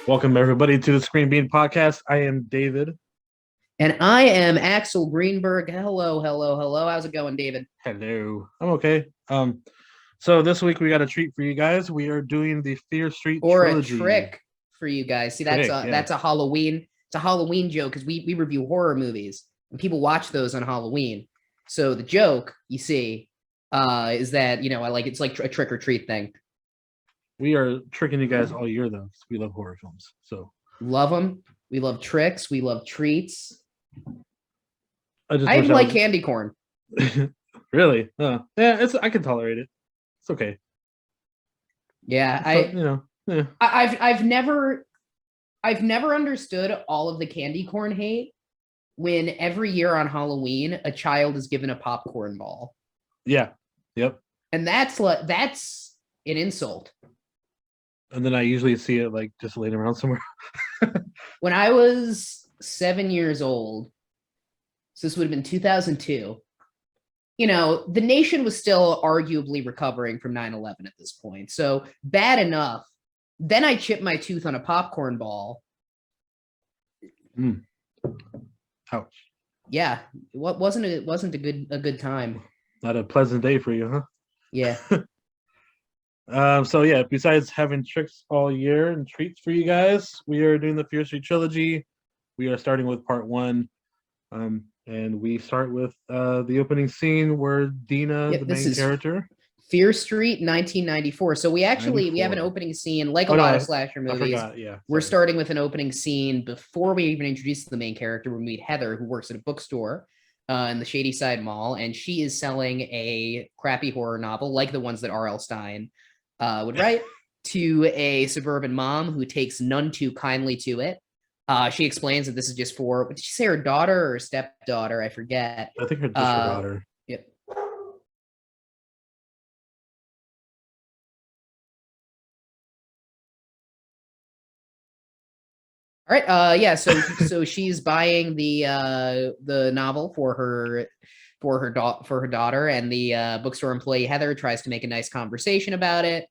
Welcome everybody to the Screen Bean Podcast. I am David. And I am Axel Greenberg. Hello, hello, hello. How's it going, David? Hello. I'm okay. So this week we got a treat for you guys. We are doing the Fear Street Or trilogy. a trick for you guys. See, that's a Halloween. It's a Halloween joke because we review horror movies and people watch those on Halloween. So the joke, you see, is that it's like a trick or treat thing. We are tricking you guys all year though, because we love horror films. So love them. We love tricks. We love treats. I even like candy corn. Really? Yeah, I can tolerate it. It's okay. Yeah, I've never understood all of the candy corn hate when every year on Halloween a child is given a popcorn ball. Yeah. Yep. And that's an insult. And then I usually see it like just laying around somewhere. When I was 7 years old, so this would have been 2002. The nation was still arguably recovering from 9/11 at this point. So bad enough. Then I chipped my tooth on a popcorn ball. Ouch. Yeah. It wasn't a good time. Not a pleasant day for you, huh? Yeah. So yeah, besides having tricks all year and treats for you guys, we are doing the Fear Street trilogy. We are starting with part 1. And we start with the opening scene where Dina, the main character. Fear Street, 1994. So we have an opening scene like a lot of slasher movies. I forgot, yeah. We're starting with an opening scene before we even introduce the main character. We meet Heather, who works at a bookstore in the Shady Side Mall, and she is selling a crappy horror novel like the ones that R.L. Stine would write to a suburban mom who takes none too kindly to it. She explains that this is just for, did she say her daughter or stepdaughter? I forget. I think her daughter. Yep. All right. Yeah. So she's buying the novel for her daughter, and the bookstore employee Heather tries to make a nice conversation about it.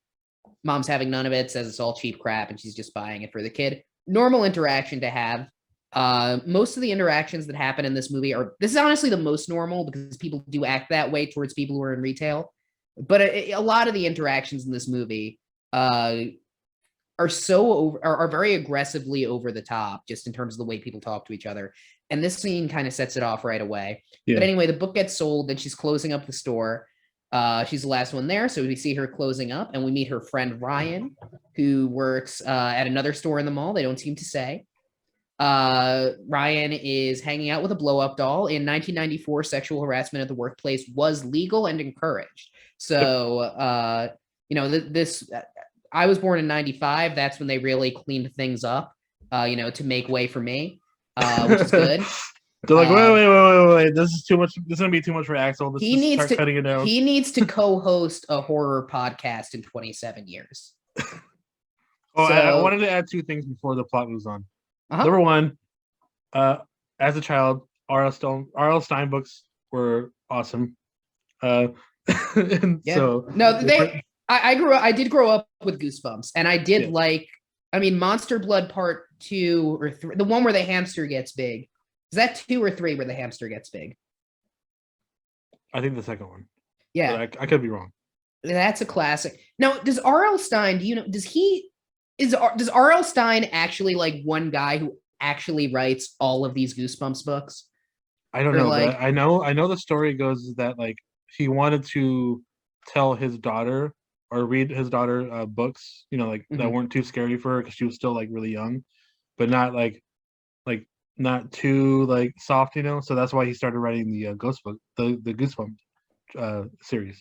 Mom's having none of it, says it's all cheap crap, and she's just buying it for the kid. Normal interaction to have. Most of the interactions that happen in this movie this is honestly the most normal because people do act that way towards people who are in retail. But a lot of the interactions in this movie are very aggressively over the top, just in terms of the way people talk to each other. And this scene kind of sets it off right away. Yeah. But anyway, the book gets sold, then she's closing up the store. She's the last one there, so we see her closing up, and we meet her friend Ryan, who works at another store in the mall. They don't seem to say. Ryan is hanging out with a blow-up doll. In 1994, sexual harassment at the workplace was legal and encouraged. So, this. I was born in 95. That's when they really cleaned things up, to make way for me, which is good. They're like, wait. This is too much. This is going to be too much for Axel. He needs to co-host a horror podcast in 27 years. I wanted to add 2 things before the plot moves on. Number 1, as a child, R.L. Stine books were awesome. I did grow up with Goosebumps, and I did Monster Blood Part 2 or 3, the one where the hamster gets big. Is that 2 or 3 where the hamster gets big? I think the second one. Yeah. I could be wrong. That's a classic. Now, does R.L. Stine, does R.L. Stine actually like one guy who actually writes all of these Goosebumps books? I don't know. But I know the story goes that like he wanted to tell his daughter or read his daughter books, that weren't too scary for her because she was still like really young, but not like not too like soft, so that's why he started writing the ghost book, the Goosebumps series.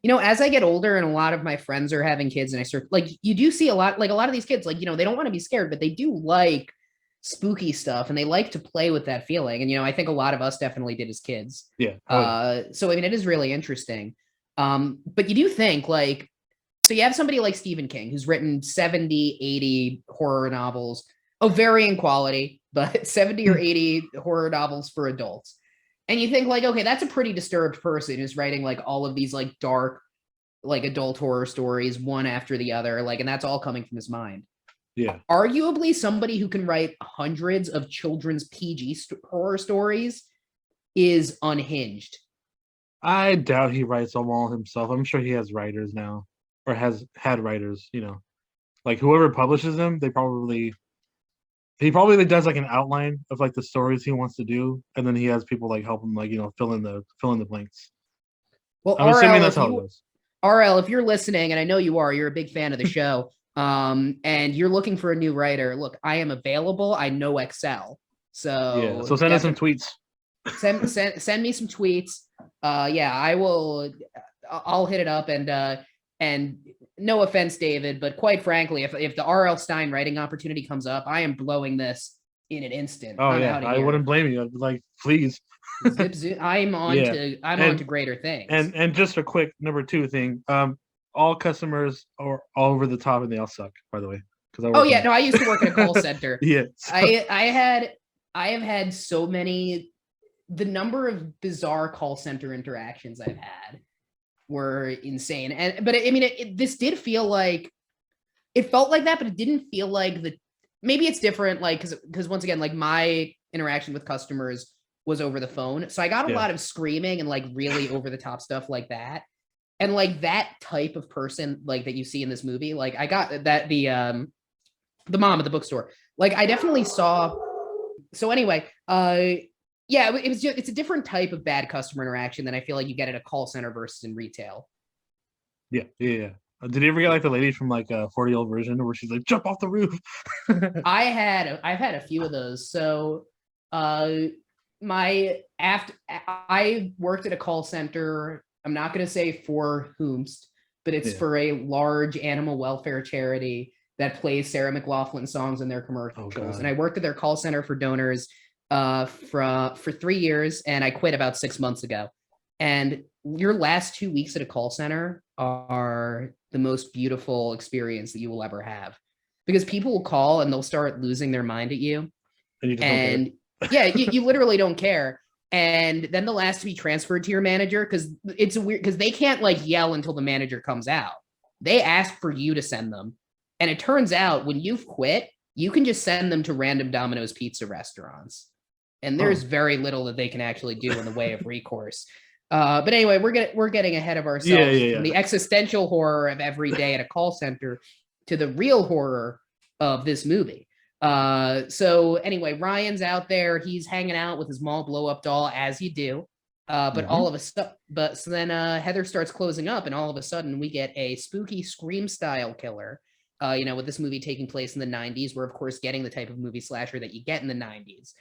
As I get older and a lot of my friends are having kids, and I start you do see a lot of these kids, they don't want to be scared, but they do like spooky stuff and they like to play with that feeling. And I think a lot of us definitely did as kids. Yeah. So it is really interesting. But you do think so you have somebody like Stephen King who's written 70, 80 horror novels of varying quality, but 70 or 80 horror novels for adults. And you think okay, that's a pretty disturbed person who's writing all of these dark, adult horror stories one after the other. And that's all coming from his mind. Yeah. Arguably, somebody who can write hundreds of children's PG horror stories is unhinged. I doubt he writes them all himself. I'm sure he has writers now, or has had writers. Like whoever publishes them, he probably like, does like an outline of like the stories he wants to do, and then he has people like help him like fill in the blanks. Well, I'm assuming that's how it goes. RL, if you're listening, and I know you are, you're a big fan of the show, and you're looking for a new writer. Look, I am available. I know Excel, so So send us some tweets. Send me some tweets. Yeah, I will. I'll hit it up and no offense, David, but quite frankly, if the R.L. Stine writing opportunity comes up, I am blowing this in an instant. Oh yeah, I wouldn't blame you. I'd be like, please. Zip, zip. I'm on to greater things. And just a quick number 2 thing. All customers are all over the top and they all suck, by the way. I used to work at a call center. Yeah. So. I have had so many. The number of bizarre call center interactions I've had were insane. But I mean, this did feel like it felt like that, but it didn't feel like maybe it's different. Like, cause once again, like my interaction with customers was over the phone. So I got a lot of screaming and like really over the top stuff like that. And like that type of person, like that you see in this movie, like I got that the mom at the bookstore, like I definitely saw. So anyway, it's a different type of bad customer interaction than I feel like you get at a call center versus in retail. Yeah. Did you ever get like the lady from like a 40-year-old version where she's like, jump off the roof? I've had a few of those. So I worked at a call center. I'm not going to say for whomst, but it's for a large animal welfare charity that plays Sarah McLachlan songs in their commercials. And I worked at their call center for donors for 3 years, and I quit about 6 months ago. And your last 2 weeks at a call center are the most beautiful experience that you will ever have, because people will call and they'll start losing their mind at you. And you just don't care. you literally don't care. And then they'll ask to be transferred to your manager, because it's weird, because they can't like yell until the manager comes out. They ask for you to send them. And it turns out when you've quit, you can just send them to random Domino's pizza restaurants. And there's very little that they can actually do in the way of recourse. But anyway, we're getting ahead of ourselves from the existential horror of every day at a call center to the real horror of this movie. So anyway, Ryan's out there. He's hanging out with his mall blow up doll, as you do. So then Heather starts closing up, and all of a sudden we get a spooky Scream style killer. With this movie taking place in the 90s, we're of course getting the type of movie slasher that you get in the 90s.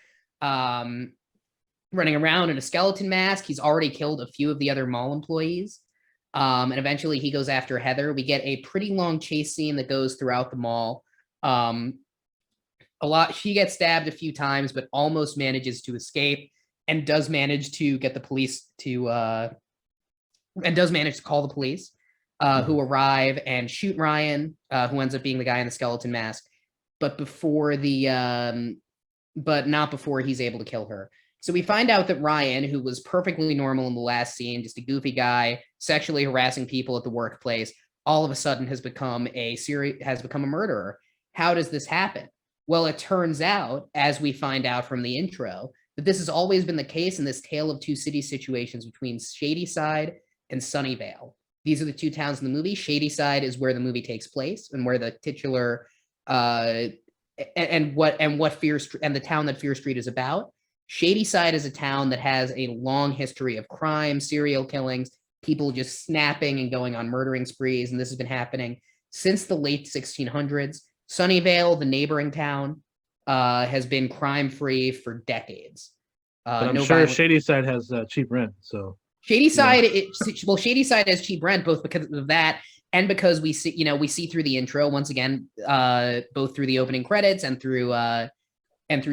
Running around in a skeleton mask. He's already killed a few of the other mall employees. And eventually he goes after Heather. We get a pretty long chase scene that goes throughout the mall. She gets stabbed a few times, but almost manages to escape, and does manage to get the police to call the police, who arrive and shoot Ryan, who ends up being the guy in the skeleton mask, but not before he's able to kill her. So we find out that Ryan, who was perfectly normal in the last scene, just a goofy guy, sexually harassing people at the workplace, all of a sudden has become a murderer. How does this happen? Well, it turns out, as we find out from the intro, that this has always been the case in this tale of two cities situations between Shadyside and Sunnyvale. These are the two towns in the movie. Shadyside is where the movie takes place and where the titular and the town that Fear Street is about. Shadyside is a town that has a long history of crime, serial killings, people just snapping and going on murdering sprees, and this has been happening since the late 1600s. Sunnyvale, the neighboring town, has been crime-free for decades. But I'm sure Shadyside has cheap rent, so... Shadyside has cheap rent, both because of that and because we see through the intro once again, both through the opening credits and through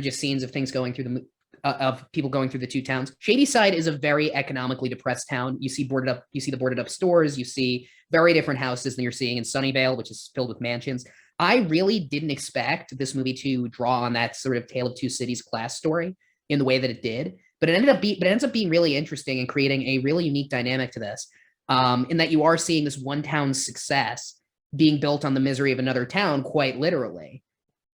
just scenes of things going through of people going through the two towns. Shadyside is a very economically depressed town. You see the boarded up stores. You see very different houses than you're seeing in Sunnyvale, which is filled with mansions. I really didn't expect this movie to draw on that sort of tale of two cities class story in the way that it did, but it ends up being really interesting and creating a really unique dynamic to this, in that you are seeing this one town's success being built on the misery of another town, quite literally.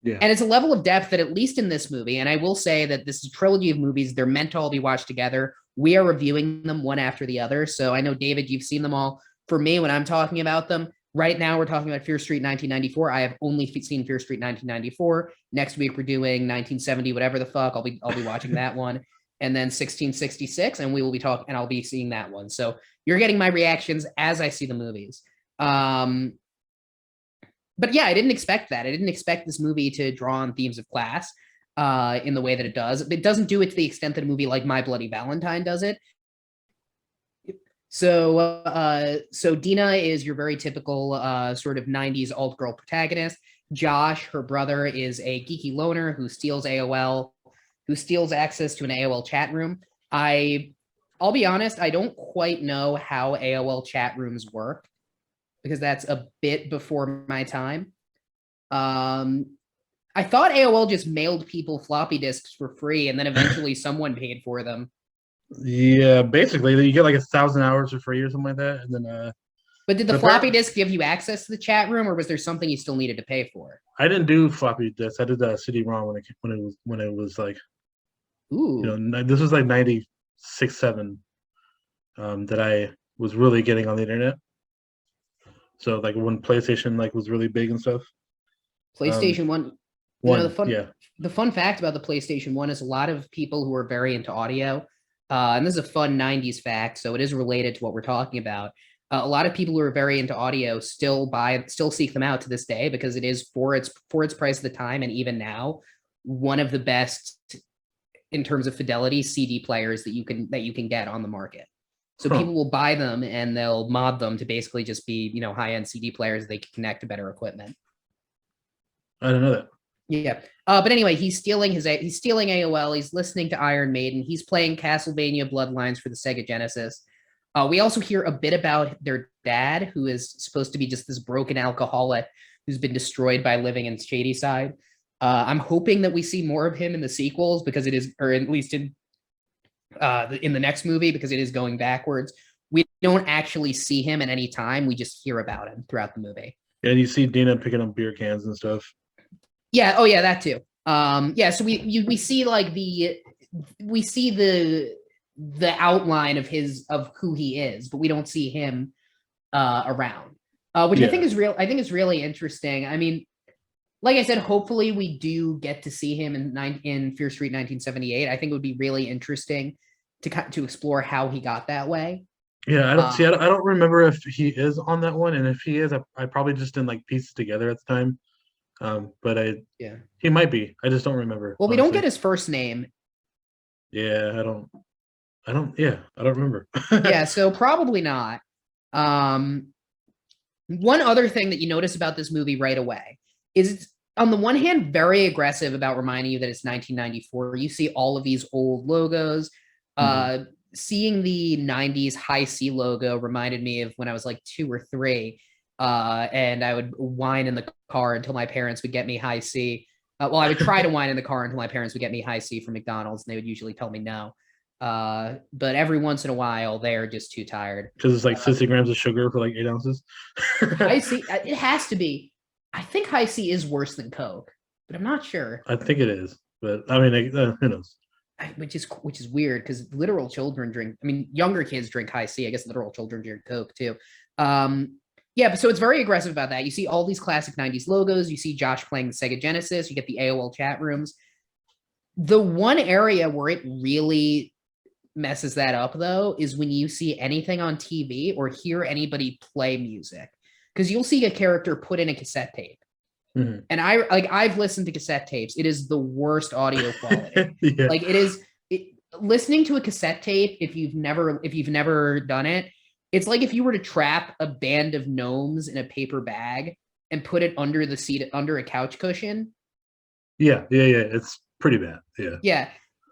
Yeah. And it's a level of depth that, at least in this movie, and I will say that this is a trilogy of movies, they're meant to all be watched together. We are reviewing them one after the other. So I know, David, you've seen them all. For me, when I'm talking about them, right now we're talking about Fear Street 1994. I have only seen Fear Street 1994. Next week we're doing 1970, whatever the fuck. I'll be watching that one. And then 1666, and we will be talking, and I'll be seeing that one. So you're getting my reactions as I see the movies. But yeah, I didn't expect that. I didn't expect this movie to draw on themes of class in the way that it does. It doesn't do it to the extent that a movie like My Bloody Valentine does it. So Dina is your very typical sort of 90s alt girl protagonist. Josh, her brother, is a geeky loner who steals access to an AOL chat room. I'll be honest, I don't quite know how AOL chat rooms work, because that's a bit before my time. I thought AOL just mailed people floppy disks for free, and then eventually someone paid for them. Yeah, basically you get like 1,000 hours for free or something like that, and then. But did the floppy disk give you access to the chat room, or was there something you still needed to pay for? I didn't do floppy disks. I did CD-ROM when it was like, ooh, you know, this was like 96, 7, that I was really getting on the internet. So like when PlayStation like was really big and stuff. PlayStation 1. The fun fact about the PlayStation 1 is a lot of people who are very into audio, and this is a fun 90s fact, so it is related to what we're talking about. A lot of people who are very into audio still seek them out to this day, because it is, for its price at the time and even now, one of the best in terms of fidelity CD players that you can get on the market. So people will buy them and they'll mod them to basically just be, you know, high-end CD players they can connect to better equipment. I didn't know that. Yeah. But anyway, he's stealing AOL. He's listening to Iron Maiden. He's playing Castlevania Bloodlines for the Sega Genesis. We also hear a bit about their dad, who is supposed to be just this broken alcoholic who's been destroyed by living in Shadyside. I'm hoping that we see more of him in the sequels, because it is, or at least in the next movie, because it is going backwards. We don't actually see him at any time. We just hear about him throughout the movie. Yeah, you see Dina picking up beer cans and stuff. Yeah. Oh yeah, that too. Yeah. So we see like the outline of who he is, but we don't see him around, which I think is real. I think is really interesting. I mean, like I said, hopefully we do get to see him in Fear Street 1978. I think it would be really interesting to explore how he got that way. Yeah, I don't remember if he is on that one, and if he is, I probably just didn't like piece it together at the time. But he might be. I just don't remember. Well, honestly, we don't get his first name. Yeah, I don't remember. Yeah, so probably not. One other thing that you notice about this movie right away is it's, on the one hand, very aggressive about reminding you that it's 1994. You see all of these old logos. Seeing the 90s Hi-C logo reminded me of when I was like 2 or 3, and I would whine in the car until my parents would get me Hi-C. Well, I would try to whine in the car until my parents would get me Hi-C from McDonald's, and they would usually tell me no. But every once in a while, they're just too tired. Because it's like 60 grams of sugar for like 8 ounces. Hi-C, it has to be. I think Hi-C is worse than Coke, but I'm not sure. I think it is, but I mean, who knows? Which is weird, because literal children drink. I mean, younger kids drink Hi-C. I guess literal children drink Coke too. Yeah, but so it's very aggressive about that. You see all these classic 90s logos. You see Josh playing the Sega Genesis. You get the AOL chat rooms. The one area where it really messes that up, though, is when you see anything on TV or hear anybody play music, because you'll see a character put in a cassette tape. And I've listened to cassette tapes. It is the worst audio quality. Yeah. Like listening to a cassette tape, if you've never done it, it's like if you were to trap a band of gnomes in a paper bag and put it under the seat, under a couch cushion. Yeah. It's pretty bad. Yeah. Yeah.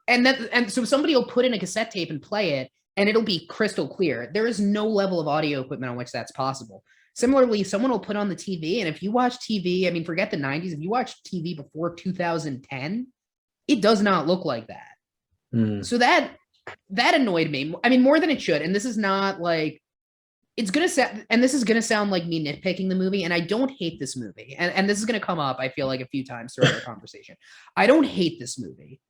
And so somebody will put in a cassette tape and play it, and it'll be crystal clear. There is no level of audio equipment on which that's possible. Similarly, someone will put on the TV, and if you watch TV, I mean, forget the 90s, if you watch TV before 2010, it does not look like that. So that annoyed me. I mean, more than it should. And this is not like, it's gonna sound, and this is gonna sound like me nitpicking the movie, and I don't hate this movie, and this is gonna come up, I feel like, a few times throughout our conversation. I don't hate this movie.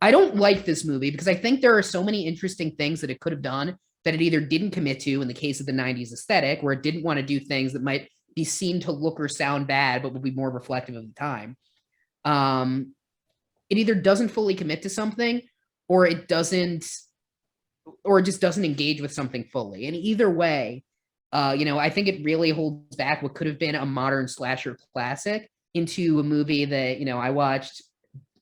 I don't like this movie because I think there are so many interesting things that it could have done that it either didn't commit to in the case of the 90s aesthetic, where it didn't want to do things that might be seen to look or sound bad, but would be more reflective of the time. It either doesn't fully commit to something, or it doesn't, or it just doesn't engage with something fully. And either way, I think it really holds back what could have been a modern slasher classic into a movie that, I watched,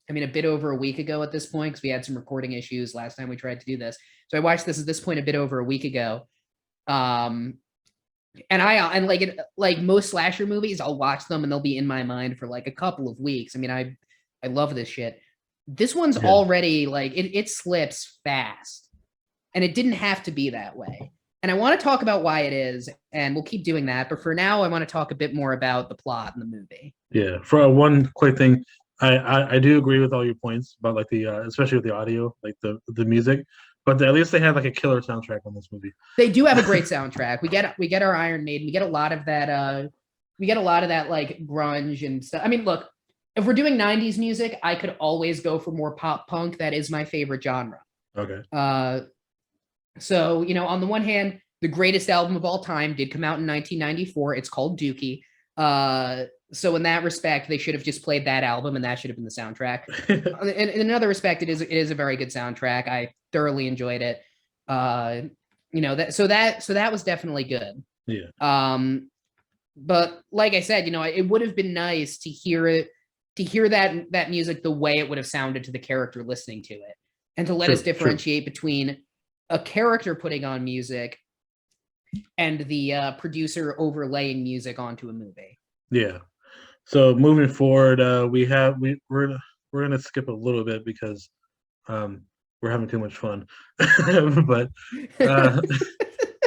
a bit over a week ago at this point, because we had some recording issues last time we tried to do this. So I watched this at this point a bit over a week ago. And like most slasher movies, I'll watch them and they'll be in my mind for like a couple of weeks. I love this shit. This one's already like, it slips fast, and it didn't have to be that way. And I want to talk about why it is, and we'll keep doing that. But for now, I want to talk a bit more about the plot in the movie. Yeah. For one quick thing, I do agree with all your points about like the especially with the audio, like the music, but at least they have like a killer soundtrack on this movie. They do have a great soundtrack. We get our Iron Maiden. We get a lot of that. We get a lot of that like grunge and stuff. Look, if we're doing 90s music, I could always go for more pop punk. That is my favorite genre. Okay. So, on the one hand, the greatest album of all time did come out in 1994. It's called Dookie. So in that respect, they should have just played that album, and that should have been the soundtrack. In another respect, it is a very good soundtrack. I thoroughly enjoyed it. That was definitely good. Yeah. But like I said, it would have been nice to hear that music the way it would have sounded to the character listening to it, and to let us differentiate between a character putting on music and the producer overlaying music onto a movie. Yeah. So moving forward, we're gonna skip a little bit because we're having too much fun. But I'm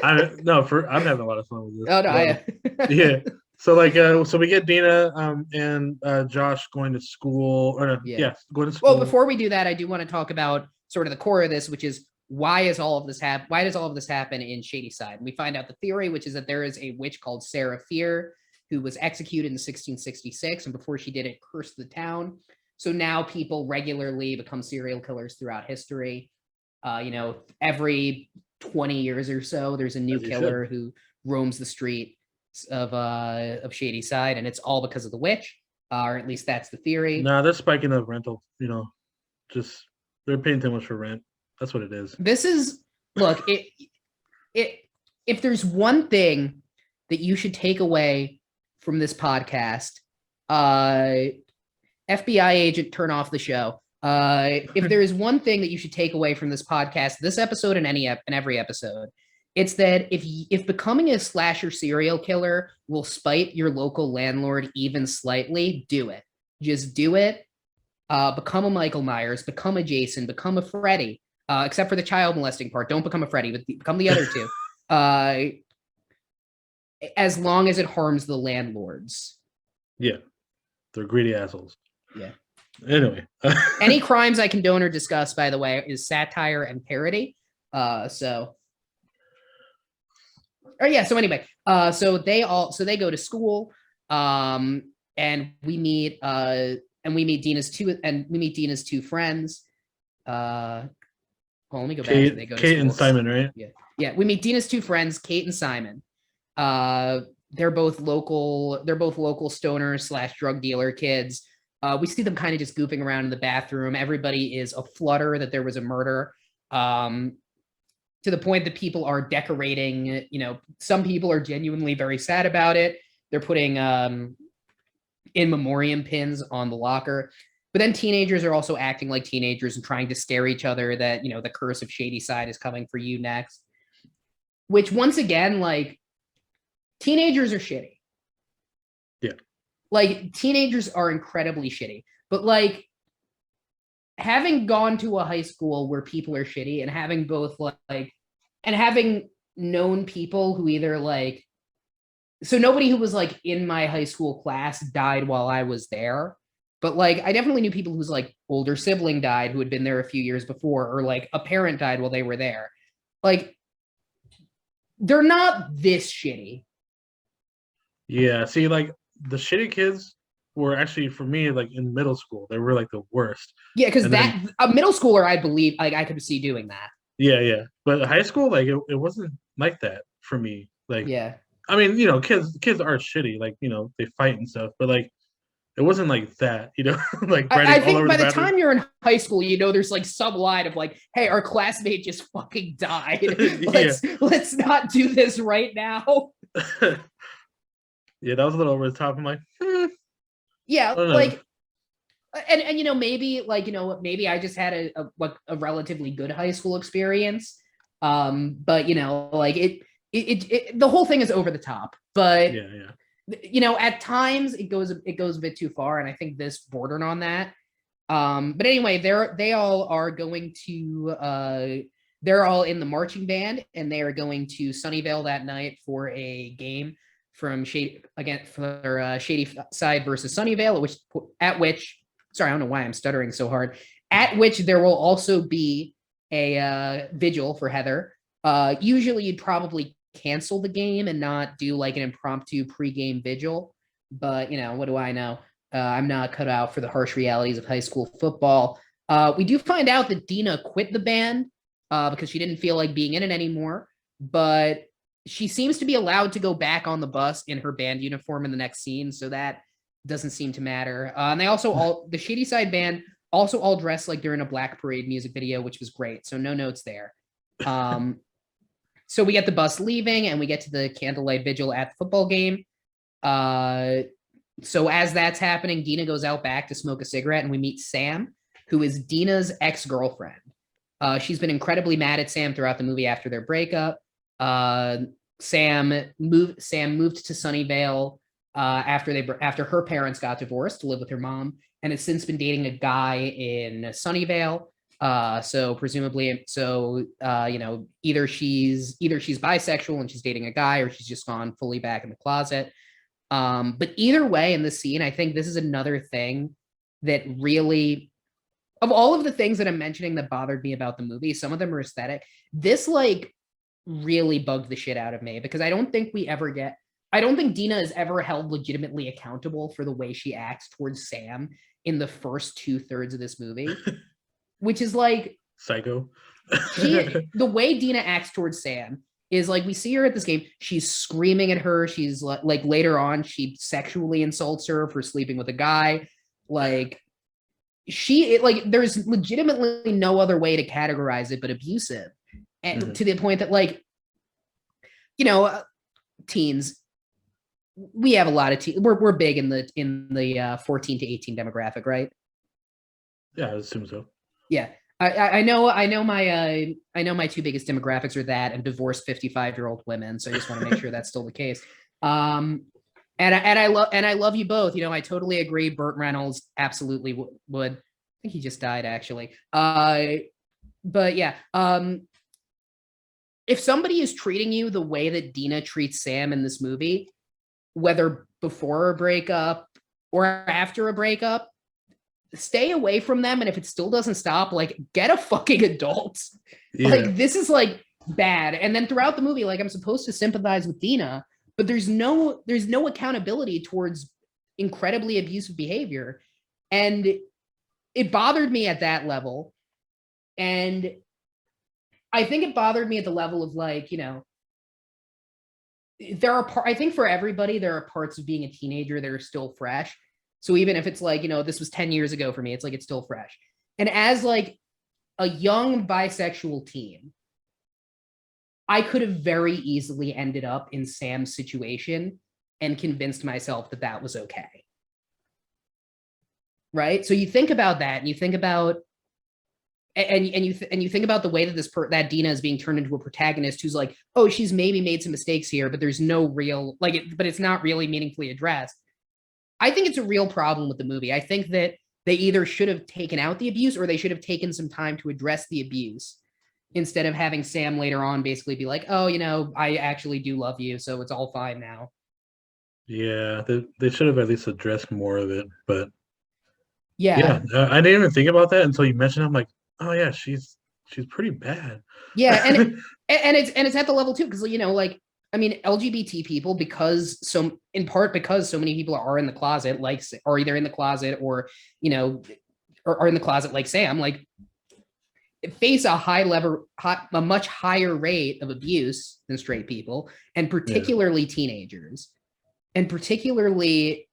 having a lot of fun with this. Oh no, yeah. So so we get Dina and Josh going to school, or going to school. Well, before we do that, I do want to talk about sort of the core of this, which is why does all of this happen in Shadyside? And we find out the theory, which is that there is a witch called Sarah Fear, who was executed in 1666, and before she did it, cursed the town. So now people regularly become serial killers throughout history. Every 20 years or so, there's a new killer who roams the street of Shadyside, and it's all because of the witch, or at least that's the theory. Nah, they're spiking up rental. Just they're paying too much for rent. That's what it is. Look, if there's one thing that you should take away from this podcast, FBI agent, turn off the show. If there is one thing that you should take away from this podcast, this episode and every episode, it's that if becoming a slasher serial killer will spite your local landlord even slightly, do it. Just do it. Become a Michael Myers, become a Jason, become a Freddy. Except for the child molesting part, don't become a Freddy, but become the other two. As long as it harms the landlords. Yeah. They're greedy assholes. Yeah. Anyway. Any crimes I condone or discuss, by the way, is satire and parody. So anyway, so they go to school, and we meet Dina's two friends. Well, let me go back. Kate, they go to Kate school. And Simon, right? Yeah. We meet Dina's two friends, Kate and Simon. They're both local stoner / drug dealer kids. We see them kind of just goofing around in the bathroom. Everybody is aflutter that there was a murder. To the point that people are decorating, some people are genuinely very sad about it. They're putting in memoriam pins on the locker. But then teenagers are also acting like teenagers and trying to scare each other that, the curse of Shadyside is coming for you next. Which, once again, like, teenagers are shitty. Yeah. Like, teenagers are incredibly shitty. But, like, having gone to a high school where people are shitty and having both, like, and having known people who either, like, so nobody who was, like, in my high school class died while I was there. But, like, I definitely knew people whose, like, older sibling died who had been there a few years before, or, like, a parent died while they were there. Like, they're not this shitty. Yeah, see, like the shitty kids were actually for me like in middle school. They were like the worst. Yeah, because And that then a middle schooler, I believe, like I could see doing that. yeah. But high school, like it wasn't like that for me. Like Yeah. I mean, kids are shitty, like, they fight and stuff, but like it wasn't like that, like I writing all think over by the the bathroom. time you're in high school, there's like some line of like, "Hey, our classmate just fucking died. Yeah. Let's not do this right now." Yeah, that was a little over the top. I'm like, I Yeah, don't know. like, and maybe like maybe I just had a relatively good high school experience, but like the whole thing is over the top, but Yeah. at times it goes a bit too far, and I think this bordered on that. But anyway, they all are going to they're all in the marching band, and they are going to Sunnyvale that night for a game from Shady again for Shady Side versus Sunnyvale, at which sorry, I don't know why I'm stuttering so hard. At which there will also be a vigil for Heather. Usually, you'd probably cancel the game and not do like an impromptu pregame vigil, but what do I know? I'm not cut out for the harsh realities of high school football. We do find out that Dina quit the band because she didn't feel like being in it anymore, but she seems to be allowed to go back on the bus in her band uniform in the next scene, so that doesn't seem to matter. And they also the Shady Side band also all dressed like they're in a Black Parade music video, which was great. So no notes there. So we get the bus leaving, and we get to the candlelight vigil at the football game. So as that's happening, Dina goes out back to smoke a cigarette, and we meet Sam, who is Dina's ex-girlfriend. She's been incredibly mad at Sam throughout the movie after their breakup. Sam moved to Sunnyvale after her parents got divorced to live with her mom, and has since been dating a guy in Sunnyvale. So presumably, either she's bisexual and she's dating a guy, or she's just gone fully back in the closet. But either way, in this scene, I think this is another thing that really, of all of the things that I'm mentioning that bothered me about the movie, some of them are aesthetic. This like really bugged the shit out of me, because I don't think Dina is ever held legitimately accountable for the way she acts towards Sam in the first 2/3 of this movie, which is like Psycho. the way Dina acts towards Sam is like, we see her at this game, she's screaming at her, she's like later on she sexually insults her for sleeping with a guy, like there's legitimately no other way to categorize it but abusive, and to the point that like teens, we have a lot of teens, we're big in the 14 to 18 demographic, right? Yeah, I assume so. Yeah. I know my two biggest demographics are that and divorced 55-year-old women. So I just want to make sure that's still the case. And I love you both. I totally agree. Burt Reynolds absolutely would. I think he just died actually. But yeah. If somebody is treating you the way that Dina treats Sam in this movie, whether before a breakup or after a breakup, stay away from them. And if it still doesn't stop, like, get a fucking adult. Yeah. Like, this is like bad. And then throughout the movie, like, I'm supposed to sympathize with Dina, but there's no accountability towards incredibly abusive behavior. And it bothered me at that level. And I think it bothered me at the level of like, I think for everybody, there are parts of being a teenager that are still fresh. So even if it's like, this was 10 years ago for me, it's like, it's still fresh. And as like a young bisexual teen, I could have very easily ended up in Sam's situation and convinced myself that that was okay. Right? So you think about that, and you think about you think about the way that that Dina is being turned into a protagonist who's like, oh, she's maybe made some mistakes here, but there's no real but it's not really meaningfully addressed. I think it's a real problem with the movie. I think that they either should have taken out the abuse, or they should have taken some time to address the abuse, instead of having Sam later on basically be like, oh, I actually do love you, so it's all fine now. Yeah, they should have at least addressed more of it. But yeah, I didn't even think about that until you mentioned it. I'm like, oh yeah, she's she's pretty bad. Yeah, and it's at the level too, because like, I mean, LGBT people, in part because so many people are in the closet, like, or either in the closet or are in the closet like Sam, like, face a much higher rate of abuse than straight people, and particularly teenagers, and particularly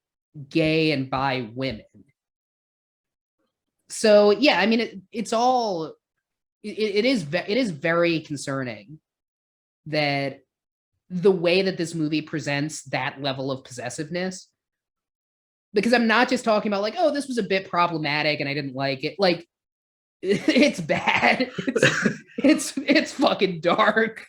gay and bi women. So yeah, I mean, it's all it is very concerning that the way that this movie presents that level of possessiveness, because I'm not just talking about like, oh, this was a bit problematic and I didn't like it. Like, it's bad. It's fucking dark.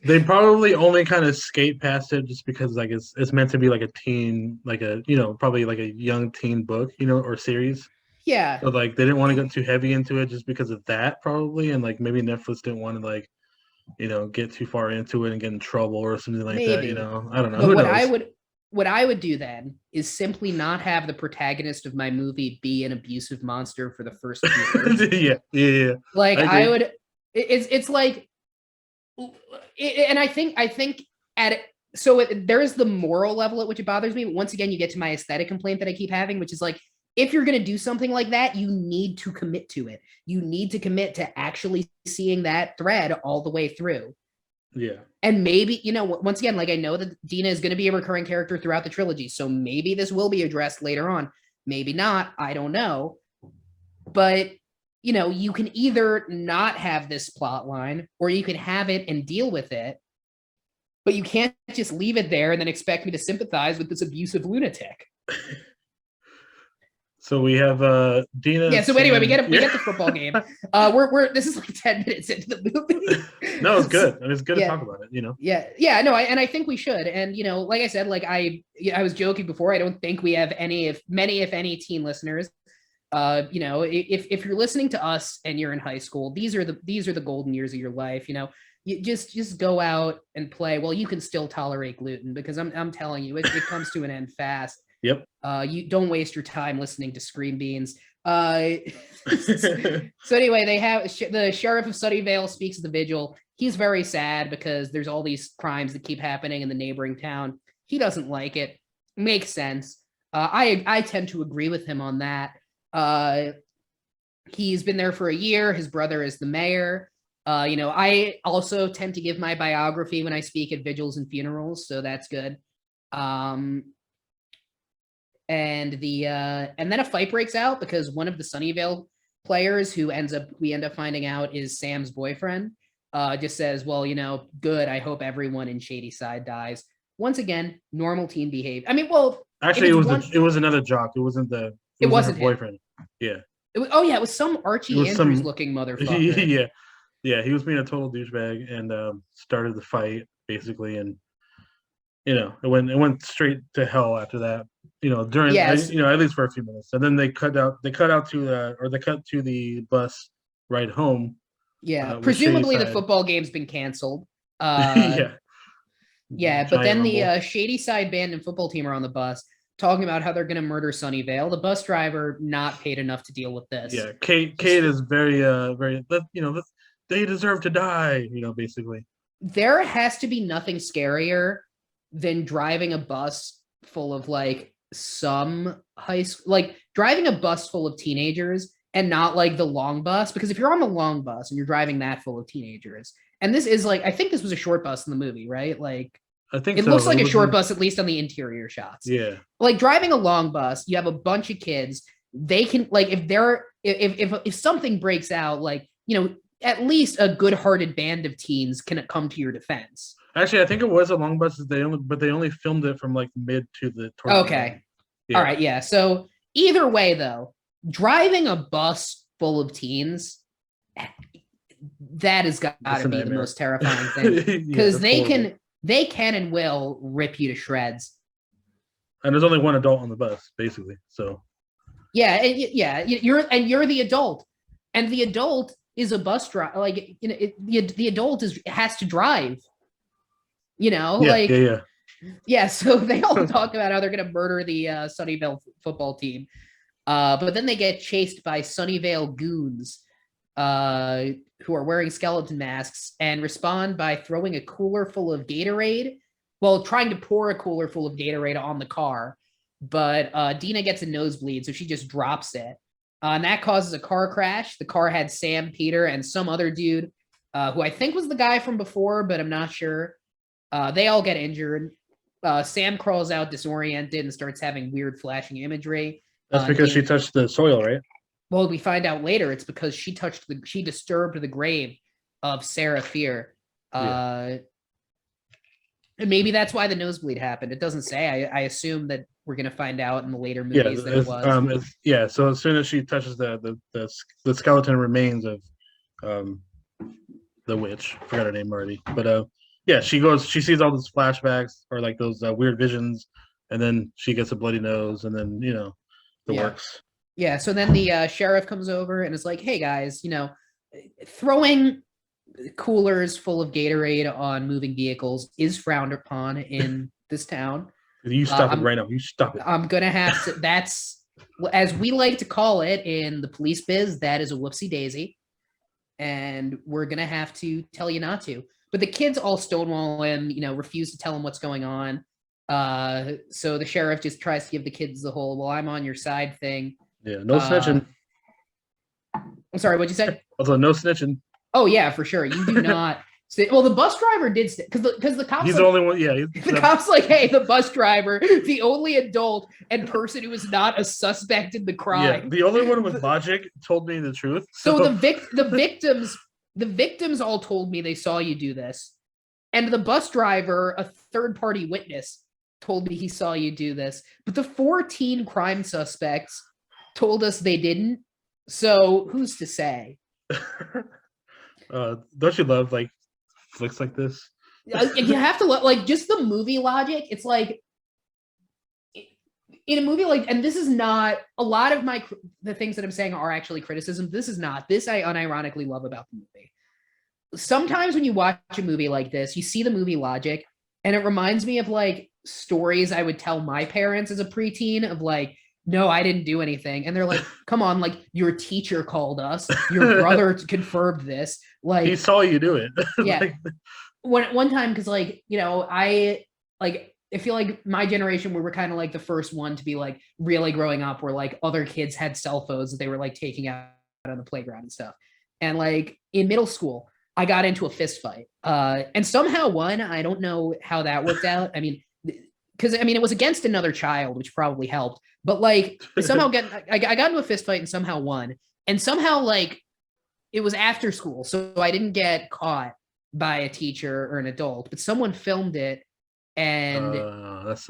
They probably only kind of skate past it just because like it's meant to be like a teen, like a probably like a young teen book, or series. Yeah. So like they didn't want to get too heavy into it just because of that probably, and like maybe Netflix didn't want to like get too far into it and get in trouble or something like maybe. that. I don't know. But Who knows? what I would do then is simply not have the protagonist of my movie be an abusive monster for the first few years. yeah. Like I would. It's like, and I think there's the moral level at which it bothers me. But once again, you get to my aesthetic complaint that I keep having, which is like, if you're going to do something like that, you need to commit to it. You need to commit to actually seeing that thread all the way through. Yeah. And maybe, once again, like, I know that Dina is going to be a recurring character throughout the trilogy, so maybe this will be addressed later on. Maybe not. I don't know. But, you can either not have this plot line, or you can have it and deal with it. But you can't just leave it there and then expect me to sympathize with this abusive lunatic. So we have Dina. Yeah. So anyway, we get the football game. We're this is like 10 minutes into the movie. No, it's good. It's good to talk about it. Yeah. No, I think we should. And like I said, like I was joking before. I don't think we have many, if any, teen listeners. If you're listening to us and you're in high school, these are the golden years of your life. You just go out and play. Well, you can still tolerate gluten, because I'm telling you, it comes to an end fast. Yep. You don't waste your time listening to Scream Beans. So anyway, they have the sheriff of Sunnyvale speaks at the vigil. He's very sad because there's all these crimes that keep happening in the neighboring town. He doesn't like it. Makes sense. I tend to agree with him on that. He's been there for a year. His brother is the mayor. I also tend to give my biography when I speak at vigils and funerals, so that's good. And then a fight breaks out because one of the Sunnyvale players, who we end up finding out is Sam's boyfriend, just says, well, good. I hope everyone in Shadyside dies. Once again, normal teen behavior. I mean, well, actually, it was another jock. It wasn't her boyfriend. Yeah. It was some Archie Andrews looking motherfucker. Yeah. He was being a total douchebag and started the fight basically, and it went straight to hell after that. During at least for a few minutes, and then they cut to the bus ride home. Yeah, presumably the football game's been canceled. Yeah, but then the Shadyside band and football team are on the bus talking about how they're going to murder Sunnyvale. The bus driver not paid enough to deal with this. Yeah, Kate is very they deserve to die. Basically, there has to be nothing scarier than driving a bus full of like some high school, like driving a bus full of teenagers, and not like the long bus, because if you're on the long bus and you're driving that full of teenagers, and this is like, I think this was a short bus in the movie, right? Like, I think it looks like a short bus, at least on the interior shots. Yeah. Like driving a long bus, you have a bunch of kids. They can, like, if something breaks out, like, at least a good-hearted band of teens can come to your defense. Actually, I think it was a long bus. They only filmed it from like mid to the. Okay. Yeah. All right. Yeah. So either way, though, driving a bus full of teens, that has got to be the most terrifying thing, because they can and will rip you to shreds. And there's only one adult on the bus, basically. So. Yeah. You're the adult, and the adult is a bus driver. Like, the adult has to drive. Yeah, so they all talk about how they're going to murder the Sunnyvale football team. But then they get chased by Sunnyvale goons. who are wearing skeleton masks and respond by throwing a cooler full of Gatorade. Well, trying to pour a cooler full of Gatorade on the car, but Dina gets a nosebleed, so she just drops it. And that causes a car crash. The car had Sam, Peter, and some other dude who I think was the guy from before, but I'm not sure. They all get injured. Sam crawls out disoriented and starts having weird flashing imagery. That's because she touched the soil, right? Well, we find out later it's because she disturbed the grave of Sarah Fear. And maybe that's why the nosebleed happened. It doesn't say. I assume that we're gonna find out in the later movies that it was. So as soon as she touches the skeleton remains of the witch, I forgot her name already, but she sees all those flashbacks or like those weird visions, and then she gets a bloody nose, and then the works. Yeah, so then the sheriff comes over and is like, hey guys, throwing coolers full of Gatorade on moving vehicles is frowned upon in this town. You stop it right now. You stop it. I'm going to have to, that's, as we like to call it in the police biz, that is a whoopsie daisy. And we're going to have to tell you not to. But the kids all stonewall him, refuse to tell him what's going on. So the sheriff just tries to give the kids the whole, well, I'm on your side thing. Yeah, no snitching. I'm sorry, what'd you say? Also, no snitching. Oh yeah, for sure. You do not. Well, the bus driver did because the cops. He's the only one. Yeah, the cops like, hey, the bus driver, the only adult and person who is not a suspect in the crime. Yeah, the only one with logic told me the truth. So the victims all told me they saw you do this, and the bus driver, a third party witness, told me he saw you do this. But the 14 crime suspects told us they didn't. So who's to say? Don't you love like flicks like this? You have to like just the movie logic. It's like in a movie like, and this is not a lot of the things that I'm saying are actually criticism. This is not. This I unironically love about the movie. Sometimes when you watch a movie like this, you see the movie logic, and it reminds me of like stories I would tell my parents as a preteen of like, no, I didn't do anything. And they're like, come on, like your teacher called us. Your brother confirmed this. Like he saw you do it. Yeah. One time, because like, I feel like my generation, we were kind of like the first one to be like really growing up where like other kids had cell phones that they were like taking out on the playground and stuff. And like in middle school, I got into a fist fight and somehow won. I don't know how that worked out. I mean, it was against another child, which probably helped. But like somehow I got into a fist fight and somehow won. And somehow like it was after school, so I didn't get caught by a teacher or an adult, but someone filmed it and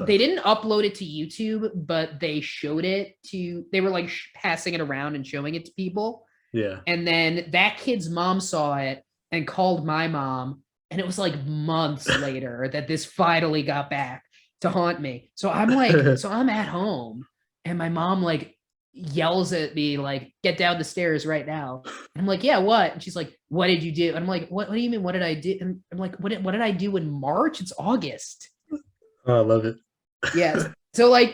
they didn't upload it to YouTube, but they showed it to. They were like passing it around and showing it to people. Yeah. And then that kid's mom saw it and called my mom, and it was like months later that this finally got back to haunt me. So I'm like, so I'm at home and my mom like yells at me like, get down the stairs right now. And I'm like, yeah, what? And she's like, what did you do? And I'm like, what do you mean? What did I do? And I'm like, what did I do in March? It's August. Oh, I love it. Yeah. So like,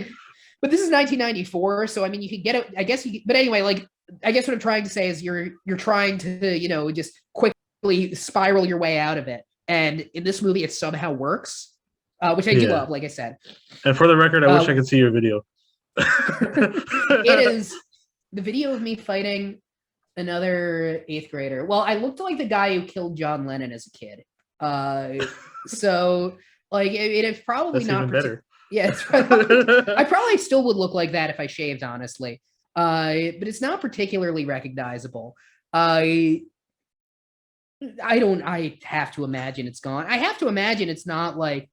but this is 1994. So I mean, you could get it, I guess but anyway, like, I guess what I'm trying to say is you're trying to, just quickly spiral your way out of it. And in this movie, it somehow works. Which I do love, like I said. And for the record, I wish I could see your video. It is the video of me fighting another 8th grader. Well, I looked like the guy who killed John Lennon as a kid. So like it is probably That's not even better. Yeah, it's probably, I probably still would look like that if I shaved, honestly. But it's not particularly recognizable. I have to imagine it's gone. I have to imagine it's not like,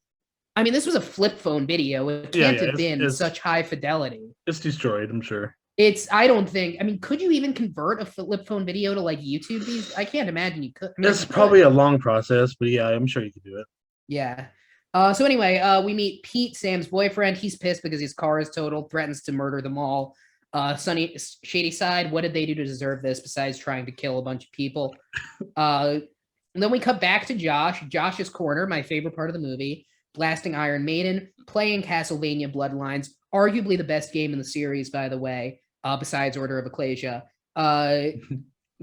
I mean, this was a flip phone video. It can't have been such high fidelity. It's destroyed, I'm sure. I don't think, I mean, could you even convert a flip phone video to like YouTube these? I can't imagine you could. I mean, it's probably a long process, but yeah, I'm sure you could do it. Yeah. So anyway, we meet Pete, Sam's boyfriend. He's pissed because his car is totaled, threatens to murder them all. Sunny Shady Side, what did they do to deserve this besides trying to kill a bunch of people? And then we cut back to Josh's corner, my favorite part of the movie. Blasting Iron Maiden, playing Castlevania Bloodlines, arguably the best game in the series, by the way, besides Order of Ecclesia.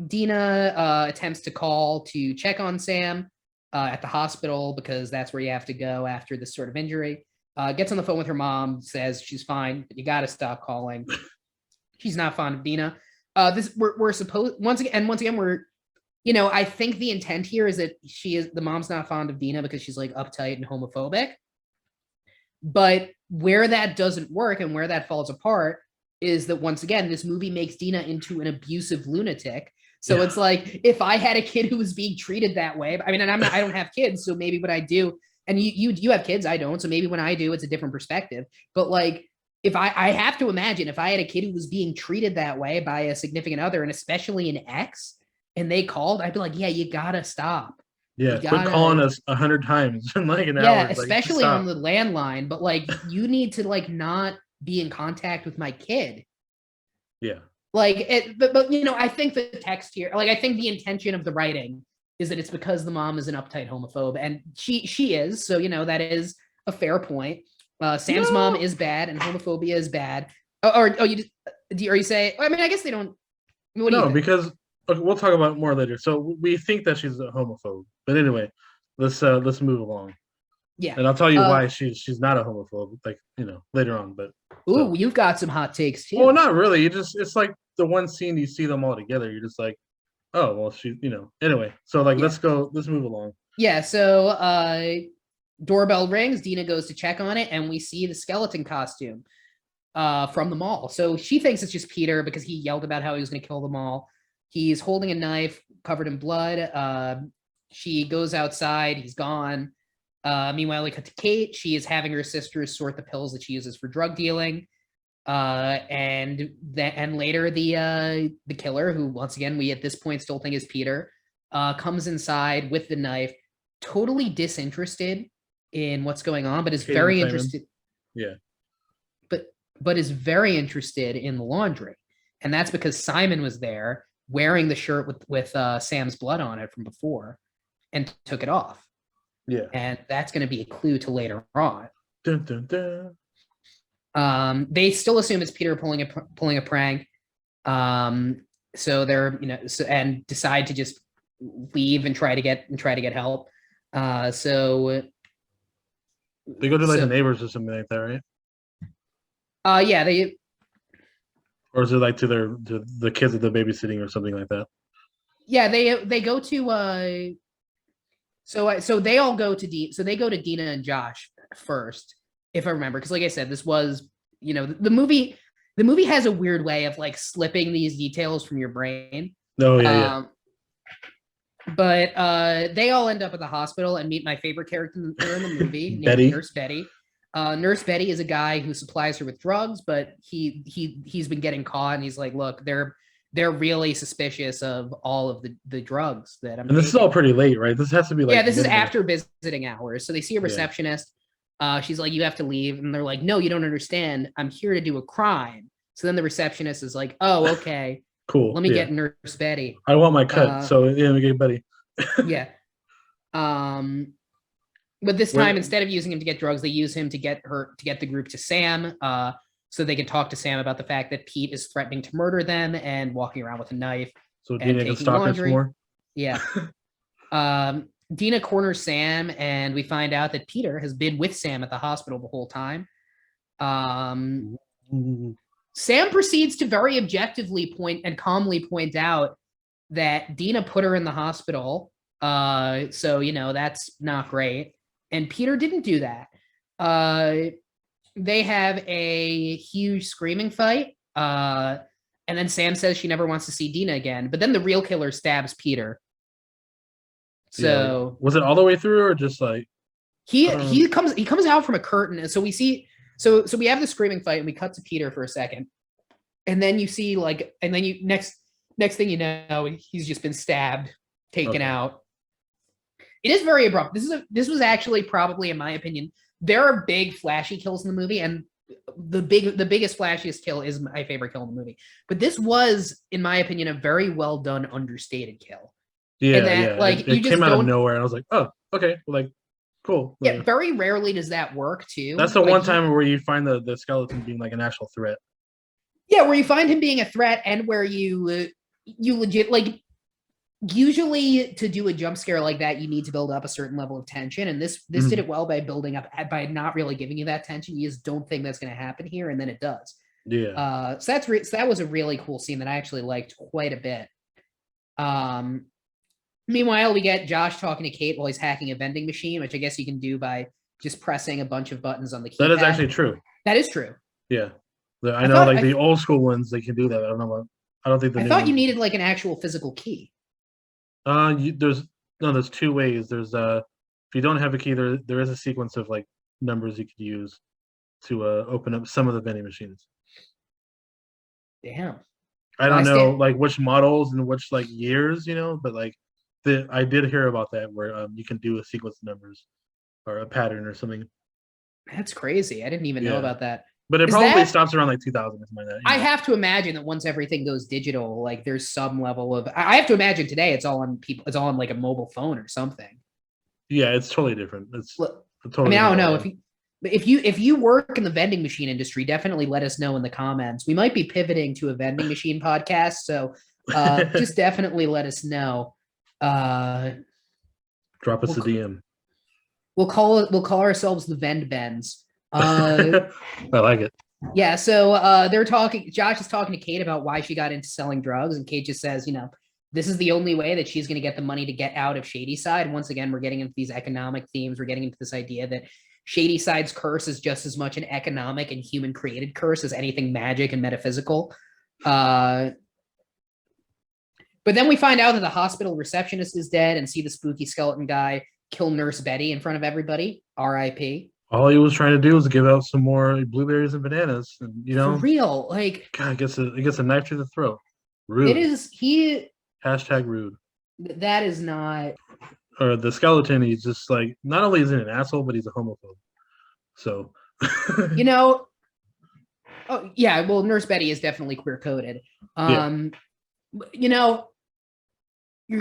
Dina attempts to call to check on Sam at the hospital because that's where you have to go after this sort of injury. Gets on the phone with her mom, says she's fine, but you got to stop calling. She's not fond of Dina. We're supposed once again we're, I think the intent here is that the mom's not fond of Dina because she's like uptight and homophobic. But where that doesn't work and where that falls apart is that once again, this movie makes Dina into an abusive lunatic. So it's like, if I had a kid who was being treated that way, I mean, and I don't have kids, so maybe when I do, and you have kids, I don't, so maybe when I do, it's a different perspective. But like, if I have to imagine if I had a kid who was being treated that way by a significant other, and especially an ex, and they called, I'd be like, yeah, you gotta stop. Yeah, quit calling us 100 times in like an hour. Yeah, especially on the landline. But like, you need to like not be in contact with my kid. Yeah. Like it, but I think the text here, like I think the intention of the writing is that it's because the mom is an uptight homophobe, and she is. So that is a fair point. Sam's mom is bad, and homophobia is bad. Are you saying? I mean, I guess they don't. What do you think? Because okay, we'll talk about it more later. So we think that she's a homophobe, but anyway, let's move along. Yeah, and I'll tell you why she's not a homophobe, like later on. But you've got some hot takes too. Well, not really. It's like the one scene you see them all together. You're just like, oh well, Anyway, so like let's move along. Yeah. So doorbell rings. Dina goes to check on it, and we see the skeleton costume from the mall. So she thinks it's just Peter because he yelled about how he was going to kill them all. He's holding a knife covered in blood. She goes outside. He's gone. Meanwhile, we cut to Kate. She is having her sisters sort the pills that she uses for drug dealing. And later the killer, who once again we at this point still think is Peter, comes inside with the knife, totally disinterested in what's going on, but is very interested. Yeah. But is very interested in the laundry. And that's because Simon was there wearing the shirt with Sam's blood on it from before and took it off. Yeah. And that's going to be a clue to later on. Dun, dun, dun. They still assume it's Peter pulling a prank. So they're, and decide to just leave and try to get help. So they go to the neighbors or something like that, right? Yeah, they. Or is it like to the kids that they're babysitting or something like that? Yeah, they go to so they all go to Dina. So they go to Dina and Josh first, if I remember, because like I said, this was the movie. The movie has a weird way of like slipping these details from your brain. Oh yeah. But they all end up at the hospital and meet my favorite character in the movie, Betty. Nurse Betty. Nurse Betty is a guy who supplies her with drugs, but he's been getting caught, and he's like, look, they're really suspicious of all of the drugs that I'm. And this taking. is all pretty late, right? This has to be like. Yeah, this is after visiting hours. So they see a receptionist. Yeah. She's like, you have to leave, and they're like, no, you don't understand. I'm here to do a crime. So then the receptionist is like, oh, okay, cool. Let me get Nurse Betty. I want my cut, so let me get Betty. Yeah. But this time, instead of using him to get drugs, they use him to get the group to Sam, so they can talk to Sam about the fact that Pete is threatening to murder them and walking around with a knife. So Dina can stalk us more. Yeah. Dina corners Sam, and we find out that Peter has been with Sam at the hospital the whole time. Sam proceeds to very objectively calmly point out that Dina put her in the hospital. So that's not great. And Peter didn't do that. They have a huge screaming fight. And then Sam says she never wants to see Dina again. But then the real killer stabs Peter. So was it all the way through, or just like he comes out from a curtain, and so we see so we have the screaming fight, and we cut to Peter for a second, and then you see next thing you know, he's just been stabbed, taken out. It is very abrupt. This was actually probably, in my opinion, there are big flashy kills in the movie, and the biggest flashiest kill is my favorite kill in the movie. But this was, in my opinion, a very well done, understated kill. Yeah, and that, like it came out of nowhere, and I was like, oh, okay, like cool. Yeah, very rarely does that work too. That's the one time where you find the skeleton being like an actual threat. Yeah, where you find him being a threat, and where you legit like usually to do a jump scare like that, you need to build up a certain level of tension, and this did it well by building up by not really giving you that tension. You just don't think that's going to happen here, and then it does. Yeah. So that was a really cool scene that I actually liked quite a bit. Meanwhile, we get Josh talking to Kate while he's hacking a vending machine, which I guess you can do by just pressing a bunch of buttons on the keypad. That is actually true. That is true. Yeah. I know, like the old school ones, they can do that. I don't know what. I don't think the. I thought you needed like an actual physical key. There's two ways. There's if you don't have a key, there is a sequence of like numbers you could use to open up some of the vending machines. Damn. I don't know like which models and which like years, but like I did hear about that where you can do a sequence of numbers or a pattern or something. That's crazy. I didn't even know about that. But it probably stops around like 2000 or something like that. I have to imagine that once everything goes digital, like there's some level of. I have to imagine today it's all on people. It's all on like a mobile phone or something. Yeah, it's totally different. It's totally. I mean, I don't know if you work in the vending machine industry, definitely let us know in the comments. We might be pivoting to a vending machine podcast, so just definitely let us know. Drop us a DM. We'll call ourselves the Vend Bends. I like it. Yeah, so they're talking. Josh is talking to Kate about why she got into selling drugs, and Kate just says, this is the only way that she's going to get the money to get out of Shadyside. And once again, we're getting into these economic themes. We're getting into this idea that Shadyside's curse is just as much an economic and human created curse as anything magic and metaphysical. But then we find out that the hospital receptionist is dead and see the spooky skeleton guy kill Nurse Betty in front of everybody. R.I.P. All he was trying to do was give out some more blueberries and bananas, and for real, like God, it gets a knife to the throat. Rude. It is Hashtag rude. That is not. Or the skeleton, he's just like, not only is he an asshole, but he's a homophobe. So, oh yeah, well, Nurse Betty is definitely queer coded. You're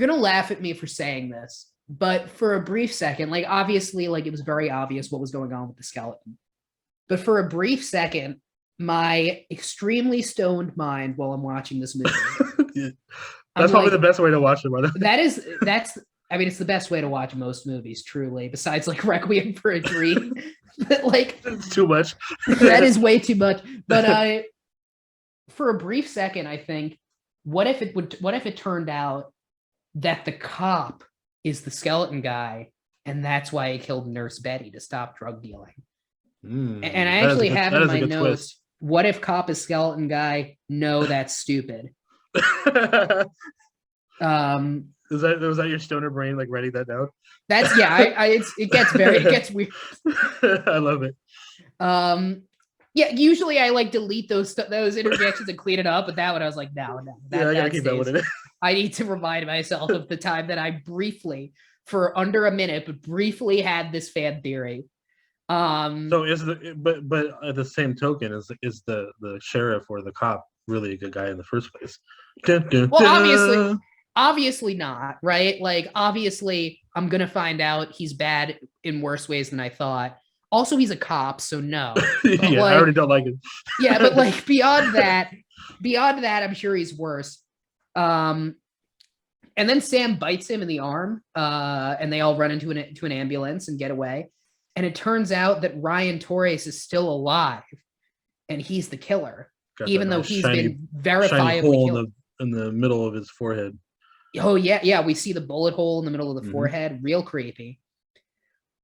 gonna laugh at me for saying this, but for a brief second, like obviously, like it was very obvious what was going on with the skeleton. But for a brief second, my extremely stoned mind while I'm watching this movie. Yeah. That's probably the best way to watch it, brother. I mean, it's the best way to watch most movies, truly, besides like Requiem for a Dream. But like it's too much. That is way too much. But for a brief second, I think, what if it turned out that the cop is the skeleton guy, and that's why he killed Nurse Betty to stop drug dealing? And I actually have in my notes, twist. What if cop is skeleton guy? No, that's stupid. Was that your stoner brain like writing that down? That's it gets weird. I love it. Yeah, usually I like delete those interjections and clean it up, but that one I was like, no. I gotta keep that one in it. I need to remind myself of the time that I briefly, for under a minute, but briefly had this fan theory. So but at the same token, is the sheriff or the cop really a good guy in the first place? Well, obviously not, right? Like, obviously, I'm gonna find out he's bad in worse ways than I thought. Also, he's a cop, so no. Yeah, I already don't like him. Yeah, but like beyond that, I'm sure he's worse. And then Sam bites him in the arm, and they all run into an ambulance and get away. And it turns out that Ryan Torres is still alive, and he's the killer, even though he's been verifiably killed. In the middle of his forehead. Oh yeah, we see the bullet hole in the middle of the forehead. Real creepy.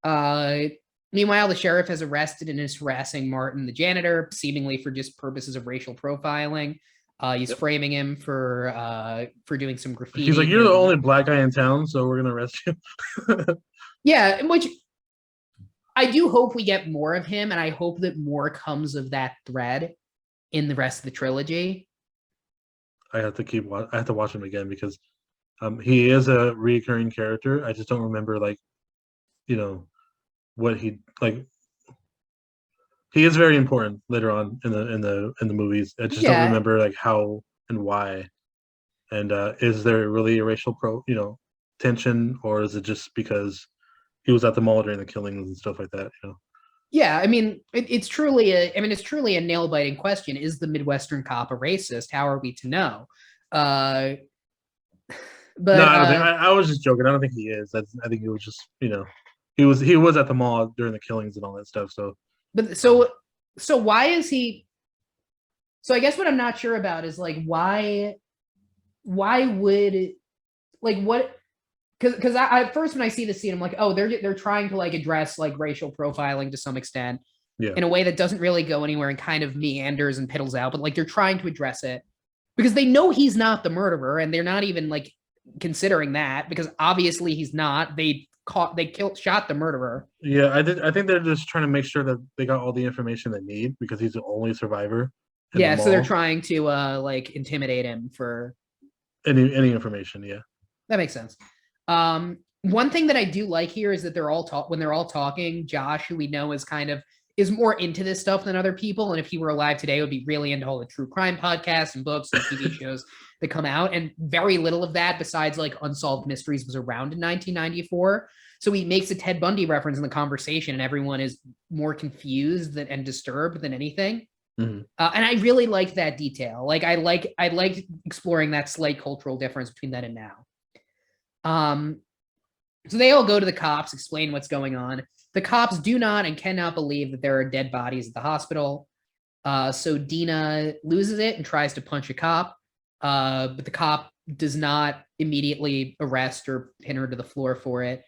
Meanwhile, the sheriff has arrested and is harassing Martin, the janitor, seemingly for just purposes of racial profiling. He's framing him for doing some graffiti. He's like, "You're the only black guy in town, so we're gonna arrest you." Yeah, which I do hope we get more of him, and I hope that more comes of that thread in the rest of the trilogy. I have to watch him again because he is a recurring character. I just don't remember what he like. He is very important later on in the movies. I just don't remember like how and why. And is there really a racial tension, or is it just because he was at the mall during the killings and stuff like that? Yeah, I mean, it's truly a nail-biting question. Is the Midwestern cop a racist? How are we to know? But No, I don't think. I was just joking. I don't think he is. I think it was just he was at the mall during the killings and all that stuff. So, but so why is he? So I guess what I'm not sure about is like why would like what because I first when I see the scene I'm like, oh, they're trying to like address like racial profiling to some extent in a way that doesn't really go anywhere and kind of meanders and piddles out, but like they're trying to address it because they know he's not the murderer and they're not even like considering that because obviously he's not. Shot the murderer. Yeah, I think they're just trying to make sure that they got all the information they need because he's the only survivor. Yeah, so they're trying to like intimidate him for any information. Yeah, that makes sense. One thing that I do like here is that when they're all talking, Josh, who we know is more into this stuff than other people, and if he were alive today, would be really into all the true crime podcasts and books and TV shows that come out, and very little of that besides like Unsolved Mysteries was around in 1994. So he makes a Ted Bundy reference in the conversation, and everyone is more confused and disturbed than anything. Mm-hmm. And I really like that detail. Like I like exploring that slight cultural difference between then and now. So they all go to the cops, explain what's going on. The cops do not and cannot believe that there are dead bodies at the hospital. So Dina loses it and tries to punch a cop, but the cop does not immediately arrest or pin her to the floor for it,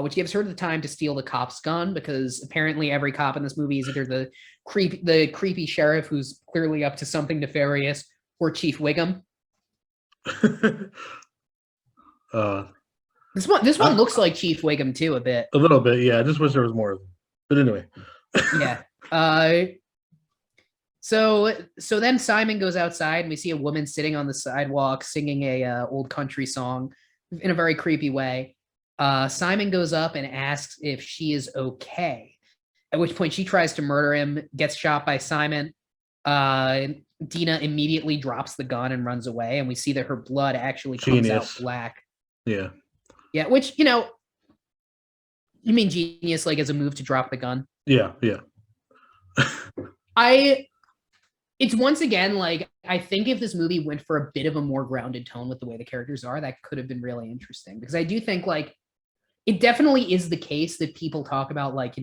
which gives her the time to steal the cop's gun because apparently every cop in this movie is either the creepy sheriff who's clearly up to something nefarious or Chief Wiggum. This one looks like Chief Wiggum too a bit. A little bit, yeah. I just wish there was more of them. But anyway. Yeah. So then Simon goes outside and we see a woman sitting on the sidewalk singing a old country song in a very creepy way. Simon goes up and asks if she is okay, at which point she tries to murder him, gets shot by Simon. Dina immediately drops the gun and runs away, and we see that her blood actually comes out black. Yeah. Yeah, which, you mean genius, like as a move to drop the gun? Yeah. It's once again, like, I think if this movie went for a bit of a more grounded tone with the way the characters are, that could have been really interesting. Because I do think, like, it definitely is the case that people talk about, like,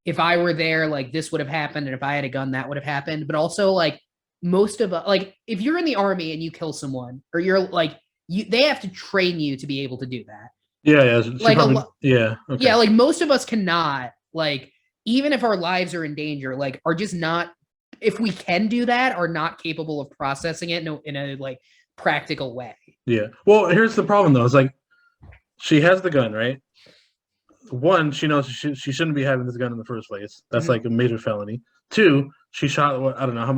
if I were there, like, this would have happened, and if I had a gun, that would have happened. But also, like, most of, like, if you're in the army and you kill someone, or you're, like, they have to train you to be able to do that. Yeah. Like, okay. Yeah, like, most of us cannot, like, even if our lives are in danger, like, are just not, if we can do that, are not capable of processing it in a like practical way. Yeah. Well, here's the problem though. It's like she has the gun, right? One, she knows she shouldn't be having this gun in the first place. That's like a major felony. Two, she shot I don't know how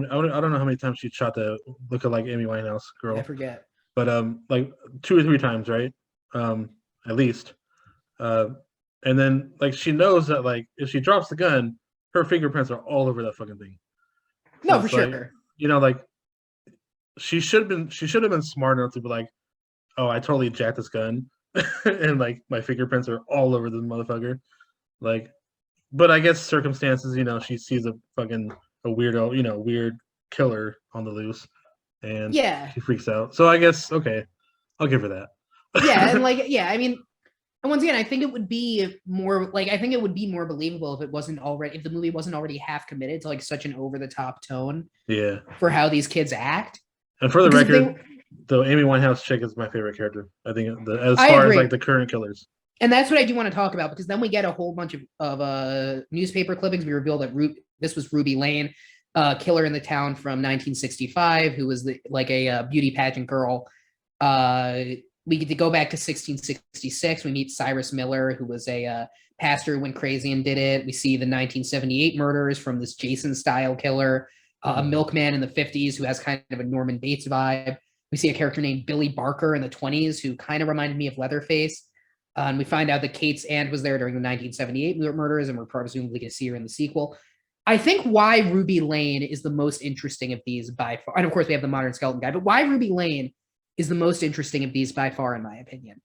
many times she shot the lookalike Amy Winehouse girl. I forget. But like 2 or 3 times, right? At least. And then like she knows that like if she drops the gun, her fingerprints are all over that fucking thing. No, for sure. Like she should have been smart enough to be like, oh, I totally jacked this gun, and like my fingerprints are all over this motherfucker. Like, but I guess circumstances, she sees a weirdo, weird killer on the loose, and she freaks out. So I guess okay, I'll give her that. Yeah, and like I mean. And once again, I think it would be more believable if the movie wasn't already half committed to like such an over the top tone. Yeah. For how these kids act. And for the record, the Amy Winehouse chick is my favorite character. I think as far as like the current killers. And that's what I do want to talk about because then we get a whole bunch of newspaper clippings. We reveal that this was Ruby Lane, killer in the town from 1965, who was a beauty pageant girl. We get to go back to 1666. We meet Cyrus Miller, who was a pastor who went crazy and did it. We see the 1978 murders from this Jason-style killer, a milkman in the 50s who has kind of a Norman Bates vibe. We see a character named Billy Barker in the 20s who kind of reminded me of Leatherface. And we find out that Kate's aunt was there during the 1978 murders, and we're presumably going to see her in the sequel. I think why Ruby Lane is the most interesting of these by far, and of course we have the modern skeleton guy, but why Ruby Lane is the most interesting of these by far, in my opinion.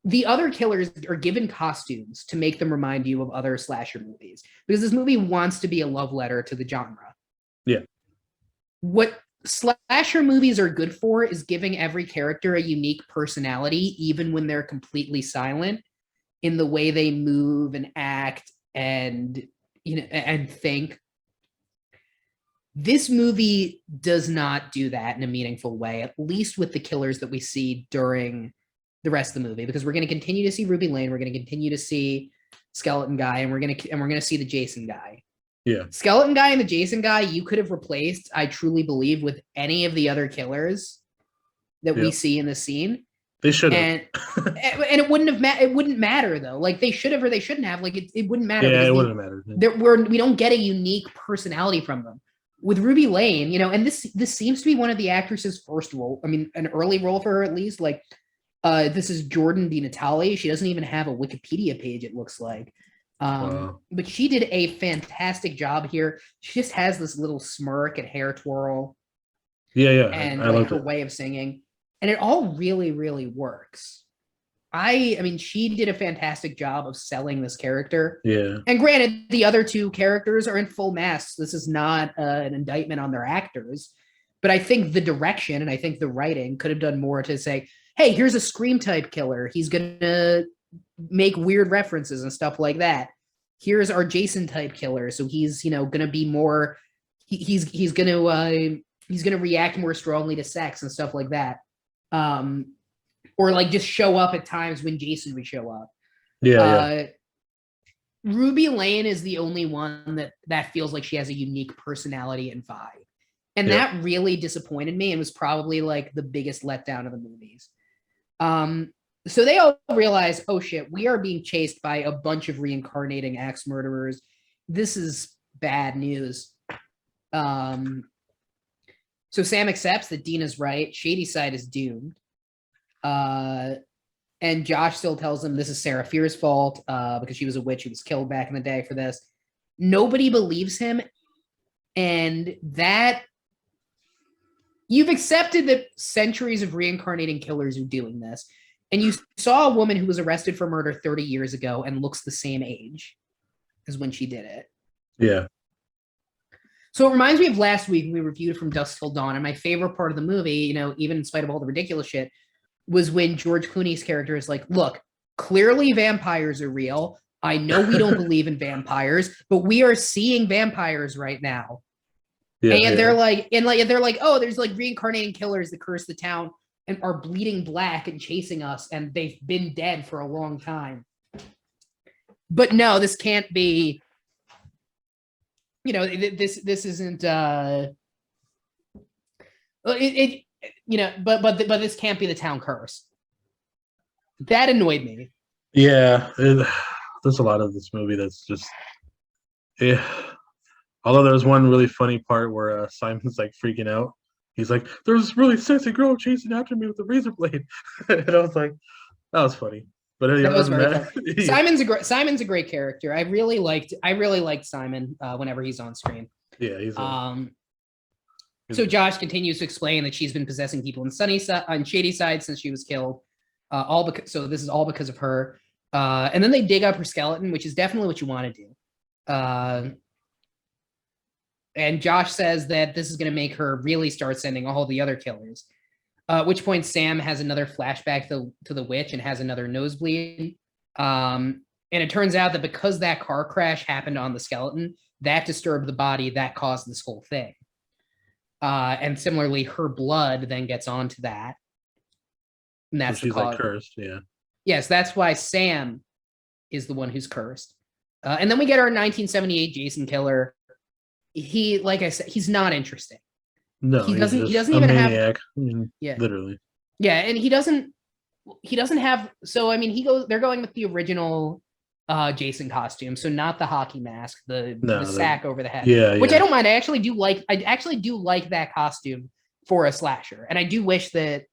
The other killers are given costumes to make them remind you of other slasher movies, because this movie wants to be a love letter to the genre. Yeah. What slasher movies are good for is giving every character a unique personality, even when they're completely silent in the way they move and act and and think. This movie does not do that in a meaningful way, at least with the killers that we see during the rest of the movie, because we're going to continue to see Ruby Lane, we're going to continue to see Skeleton Guy, and we're going to see the Jason guy. Yeah. Skeleton Guy and the Jason guy, you could have replaced, I truly believe, with any of the other killers that we see in the scene. They should have. And it wouldn't have it wouldn't matter though. Like they should have or they shouldn't have. Like it wouldn't matter. Yeah, it wouldn't matter. We don't get a unique personality from them. With Ruby Lane, and this seems to be one of the actress's first role. I mean, an early role for her at least. Like, this is Jordan Di Natale. She doesn't even have a Wikipedia page, it looks like. Wow. But she did a fantastic job here. She just has this little smirk and hair twirl. Yeah. And like her way of singing. And it all really, really works. I mean, she did a fantastic job of selling this character. Yeah. And granted, the other two characters are in full masks. This is not an indictment on their actors. But I think the direction and I think the writing could have done more to say, hey, here's a Scream type killer. He's going to make weird references and stuff like that. Here's our Jason type killer. So he's, going to be more, he's going to react more strongly to sex and stuff like that. Or like just show up at times when Jason would show up. Yeah. Ruby Lane is the only one that feels like she has a unique personality and vibe. And that really disappointed me and was probably like the biggest letdown of the movies. So they all realize, oh shit, we are being chased by a bunch of reincarnating axe murderers. This is bad news. So Sam accepts that Dina's right. Shadyside is doomed. And Josh still tells him this is Sarah Fier's fault because she was a witch who was killed back in the day for this. Nobody believes him. And that you've accepted that centuries of reincarnating killers are doing this. And you saw a woman who was arrested for murder 30 years ago and looks the same age as when she did it. Yeah. So it reminds me of last week when we reviewed From Dusk Till Dawn. And my favorite part of the movie, even in spite of all the ridiculous shit, was when George Clooney's character is like, look, clearly vampires are real. I know we don't believe in vampires, but we are seeing vampires right now. Yeah, and they're like, oh, there's like reincarnating killers that curse the town and are bleeding black and chasing us, and they've been dead for a long time. But no, this can't be. This isn't. But this can't be the town curse. That annoyed me. Yeah, there's a lot of this movie that's just. Yeah. Although there's one really funny part where Simon's like freaking out. He's like, "There's this really sexy girl chasing after me with a razor blade," and I was like, "That was funny." But that was very funny. Simon's a great character. I really liked Simon whenever he's on screen. Yeah, he's. So Josh continues to explain that she's been possessing people in Shadyside since she was killed. So this is all because of her. And then they dig up her skeleton, which is definitely what you want to do. And Josh says that this is going to make her really start sending all the other killers. At which point Sam has another flashback to the witch and has another nosebleed. And it turns out that because that car crash happened on the skeleton, that disturbed the body, that caused this whole thing. And similarly, her blood then gets onto that. And that's she's like cursed, yeah. Yes, that's why Sam is the one who's cursed. And then we get our 1978 Jason killer. He, like I said, he's not interesting. No, he doesn't even maniac. Yeah, literally. Yeah, and he doesn't have. So I mean, they're going with the original Jason costume, so not the hockey mask, the sack over the head. Yeah, which I don't mind. I actually do like that costume for a slasher, and I do wish that.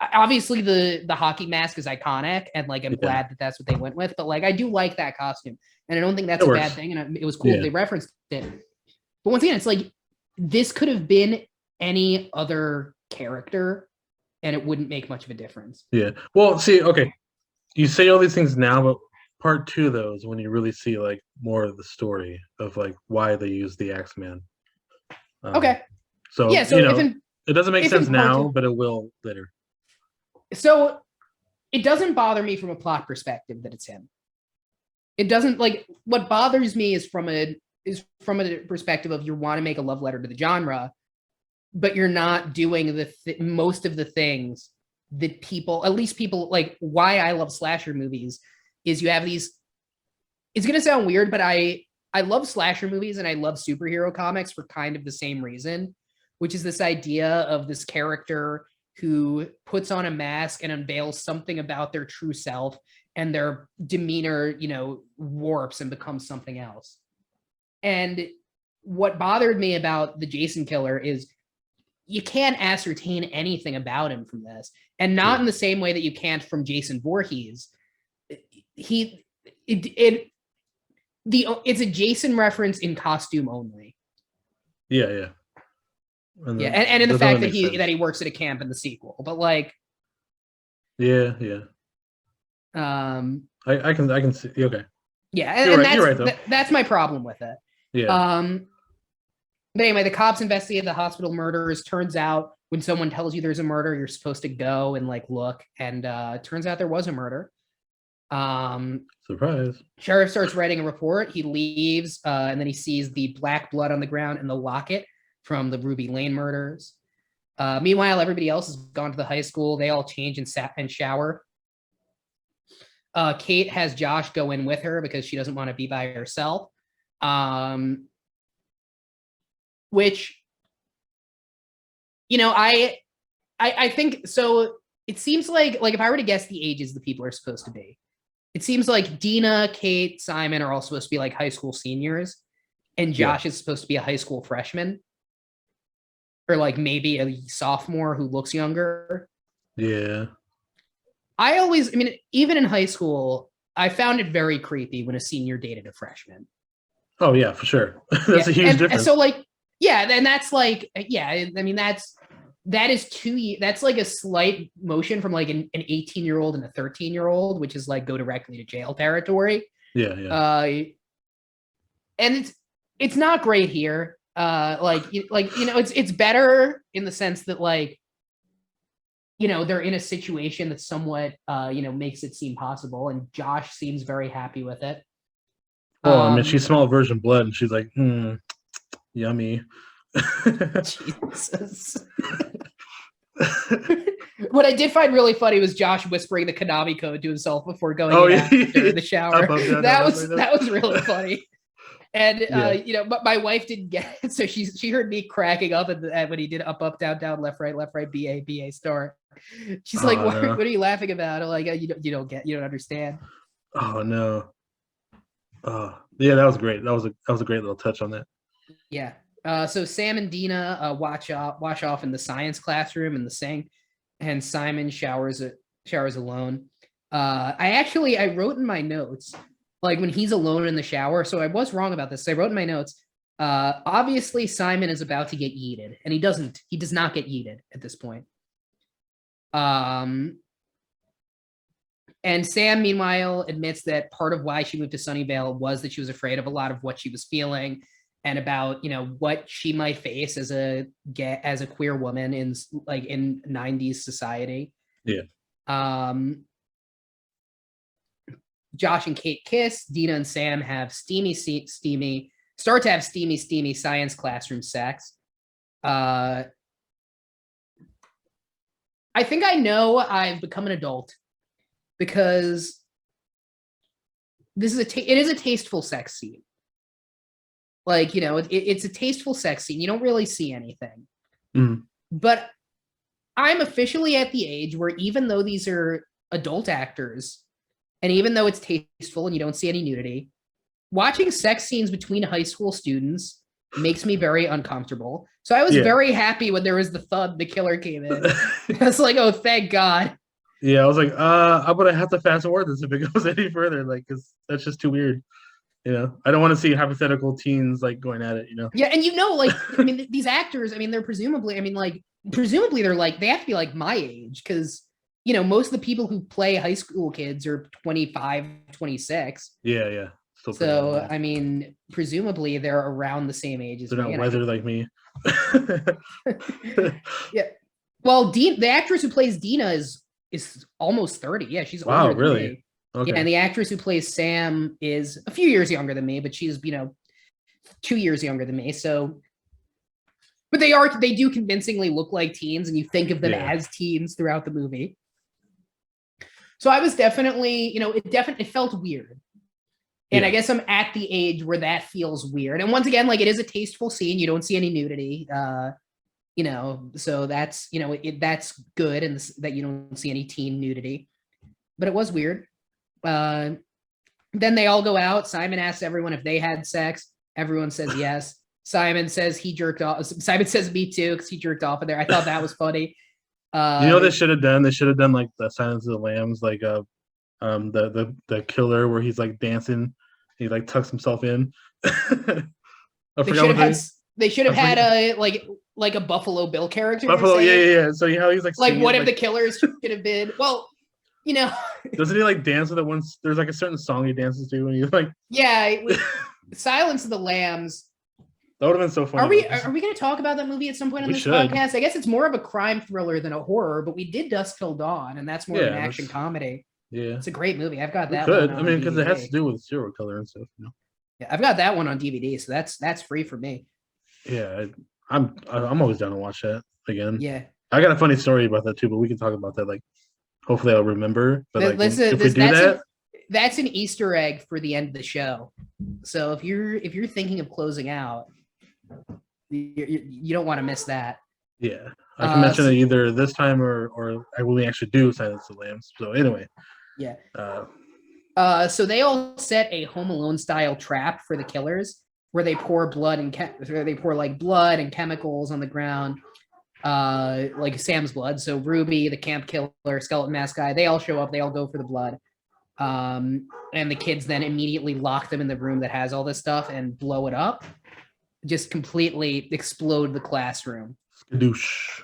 Obviously, the hockey mask is iconic, and like I'm glad that that's what they went with. But like, I do like that costume, and I don't think that's a bad thing. And it was cool that they referenced it. But once again, it's like this could have been any other character, and it wouldn't make much of a difference. Yeah. Well, see, okay, you say all these things now, but part two though is when you really see like more of the story of like why they use the Axeman. Okay. So yeah, so it doesn't make if sense now, important- but it will later. So it doesn't bother me from a plot perspective that it's him. It doesn't like what bothers me is from a perspective of you want to make a love letter to the genre, but you're not doing most of the things that people, at least people like why I love slasher movies is you have these. It's gonna sound weird, but I love slasher movies and I love superhero comics for kind of the same reason, which is this idea of this character who puts on a mask and unveils something about their true self and their demeanor, warps and becomes something else. And what bothered me about the Jason Killer is you can't ascertain anything about him from this, and not in the same way that you can't from Jason Voorhees. It's a Jason reference in costume only. Yeah. And in the fact that he works at a camp in the sequel, but like, yeah. I can see. Okay. Yeah, and you're right, that's my problem with it. Yeah. But anyway, the cops investigate the hospital murders. Turns out when someone tells you there's a murder, you're supposed to go and like look. And turns out there was a murder. Surprise. Sheriff starts writing a report. He leaves, and then he sees the black blood on the ground and the locket from the Ruby Lane murders. Meanwhile, everybody else has gone to the high school. They all change and shower. Kate has Josh go in with her because she doesn't want to be by herself. Which, I think so. It seems like if I were to guess the ages the people are supposed to be, it seems like Dina, Kate, Simon are all supposed to be like high school seniors, and Josh is supposed to be a high school freshman, or like maybe a sophomore who looks younger. Yeah. Even in high school, I found it very creepy when a senior dated a freshman. Oh yeah, for sure. That's a huge difference. So and that's like, that is 2 years. That's like a slight motion from like an 18-year-old and a 13-year-old, which is like go directly to jail territory. Yeah. And it's not great here. It's better in the sense that like, they're in a situation that somewhat, makes it seem possible. And Josh seems very happy with it. Oh, she smelled virgin blood and she's like, yummy. Jesus. What I did find really funny was Josh whispering the Konami code to himself before going in the shower. That was really funny. And but my wife didn't get it, so she heard me cracking up when he did up down down left right BA start. She's like, what are you laughing about? I'm like, you don't understand. Oh no. Yeah, that was great. That was a great little touch on that. Yeah. So Sam and Dina wash off in the science classroom in the sink, and Simon showers alone. I wrote in my notes, like when he's alone in the shower. So I was wrong about this. So I wrote in my notes, obviously Simon is about to get yeeted, and he does not get yeeted at this point. And Sam, meanwhile, admits that part of why she moved to Sunnyvale was that she was afraid of a lot of what she was feeling and about, what she might face as a queer woman in 90s society. Yeah. Josh and Kate kiss. Dina and Sam have start to have steamy science classroom sex. I think I know I've become an adult because it is a tasteful sex scene. Like, it's a tasteful sex scene. You don't really see anything. Mm. But I'm officially at the age where even though these are adult actors, and even though it's tasteful and you don't see any nudity, watching sex scenes between high school students makes me very uncomfortable. So I was very happy when there was the thud, the killer came in. I was like, oh, thank God. Yeah, I was like, I'm gonna have to fast forward this if it goes any further, like, because that's just too weird. I don't want to see hypothetical teens like going at it. Yeah, and these actors, they're presumably, they're like, they have to be like my age because most of the people who play high school kids are 25, 26. Yeah. So presumably they're around the same age as me. They're not weathered like me. Yeah. Well, the actress who plays Dina is almost 30. Yeah, she's Wow, older than really? me. Okay. Yeah, and the actress who plays Sam is a few years younger than me, but she's 2 years younger than me. So, but they do convincingly look like teens, and you think of them as teens throughout the movie. So I was definitely, it felt weird. And I guess I'm at the age where that feels weird. And once again, like, it is a tasteful scene. You don't see any nudity, so that's, that's good, and that you don't see any teen nudity. But it was weird. Then they all go out. Simon asks everyone if they had sex. Everyone says yes. Simon says he jerked off. Simon says me too, because he jerked off in there. I thought that was funny. They should have done? They should have done like the Silence of the Lambs, like the killer where he's like dancing, he like tucks himself in. They should have had a like a Buffalo Bill character. Buffalo, yeah. So how he's like what if the killers should have been? Well, doesn't he like dance with it once? There's like a certain song he dances to, and he's like, Silence of the Lambs. That would have been so funny. Are we going to talk about that movie at some point on this podcast? I guess it's more of a crime thriller than a horror, but we did Dusk Till Dawn, and that's more of an action comedy. Yeah, it's a great movie. I've got that. Good. I mean, because it has to do with serial killer and stuff. Yeah, I've got that one on DVD, so that's free for me. Yeah, I'm always down to watch that again. Yeah, I got a funny story about that too, but we can talk about that. Like, hopefully, I'll remember. But if we do that. That's an Easter egg for the end of the show. So if you're thinking of closing out, you don't want to miss that. Yeah, I can mention it either this time or when we actually do Silence of the Lambs. So anyway, yeah. So they all set a Home Alone style trap for the killers, where they pour blood and blood and chemicals on the ground, like Sam's blood. So Ruby, the camp killer, skeleton mask guy, they all show up. They all go for the blood. And the kids then immediately lock them in the room that has all this stuff and blow it up. Just completely explode the classroom. Skadoosh.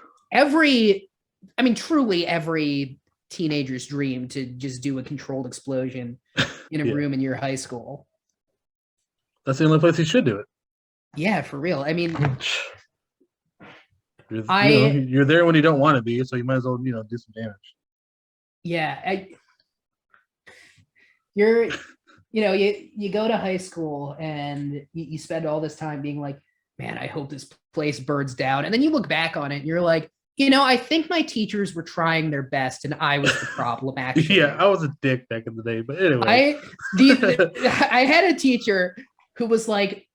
Truly every teenager's dream to just do a controlled explosion in a room in your high school. That's the only place you should do it. Yeah, for real. I mean, you're there when you don't want to be, so you might as well, do some damage. Yeah. You go to high school and you spend all this time being like, man, I hope this place burns down. And then you look back on it and you're like, I think my teachers were trying their best and I was the problem, actually. Yeah, I was a dick back in the day, but anyway. I had a teacher who was like,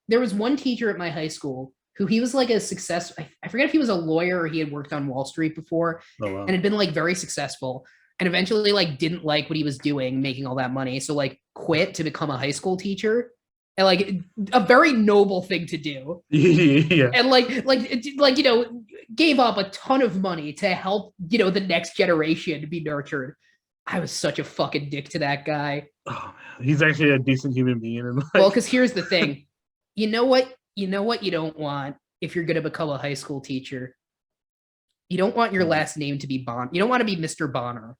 there was one teacher at my high school who he was like a success. I forget if he was a lawyer or he had worked on Wall Street before and had been like very successful. And eventually like didn't like what he was doing, making all that money. So like quit to become a high school teacher. And like a very noble thing to do. Yeah. And gave up a ton of money to help, the next generation to be nurtured. I was such a fucking dick to that guy. Oh man, he's actually a decent human being. And well, because here's the thing. You know what you don't want if you're gonna become a high school teacher? You don't want your last name to be Bonner. You don't want to be Mr. Bonner.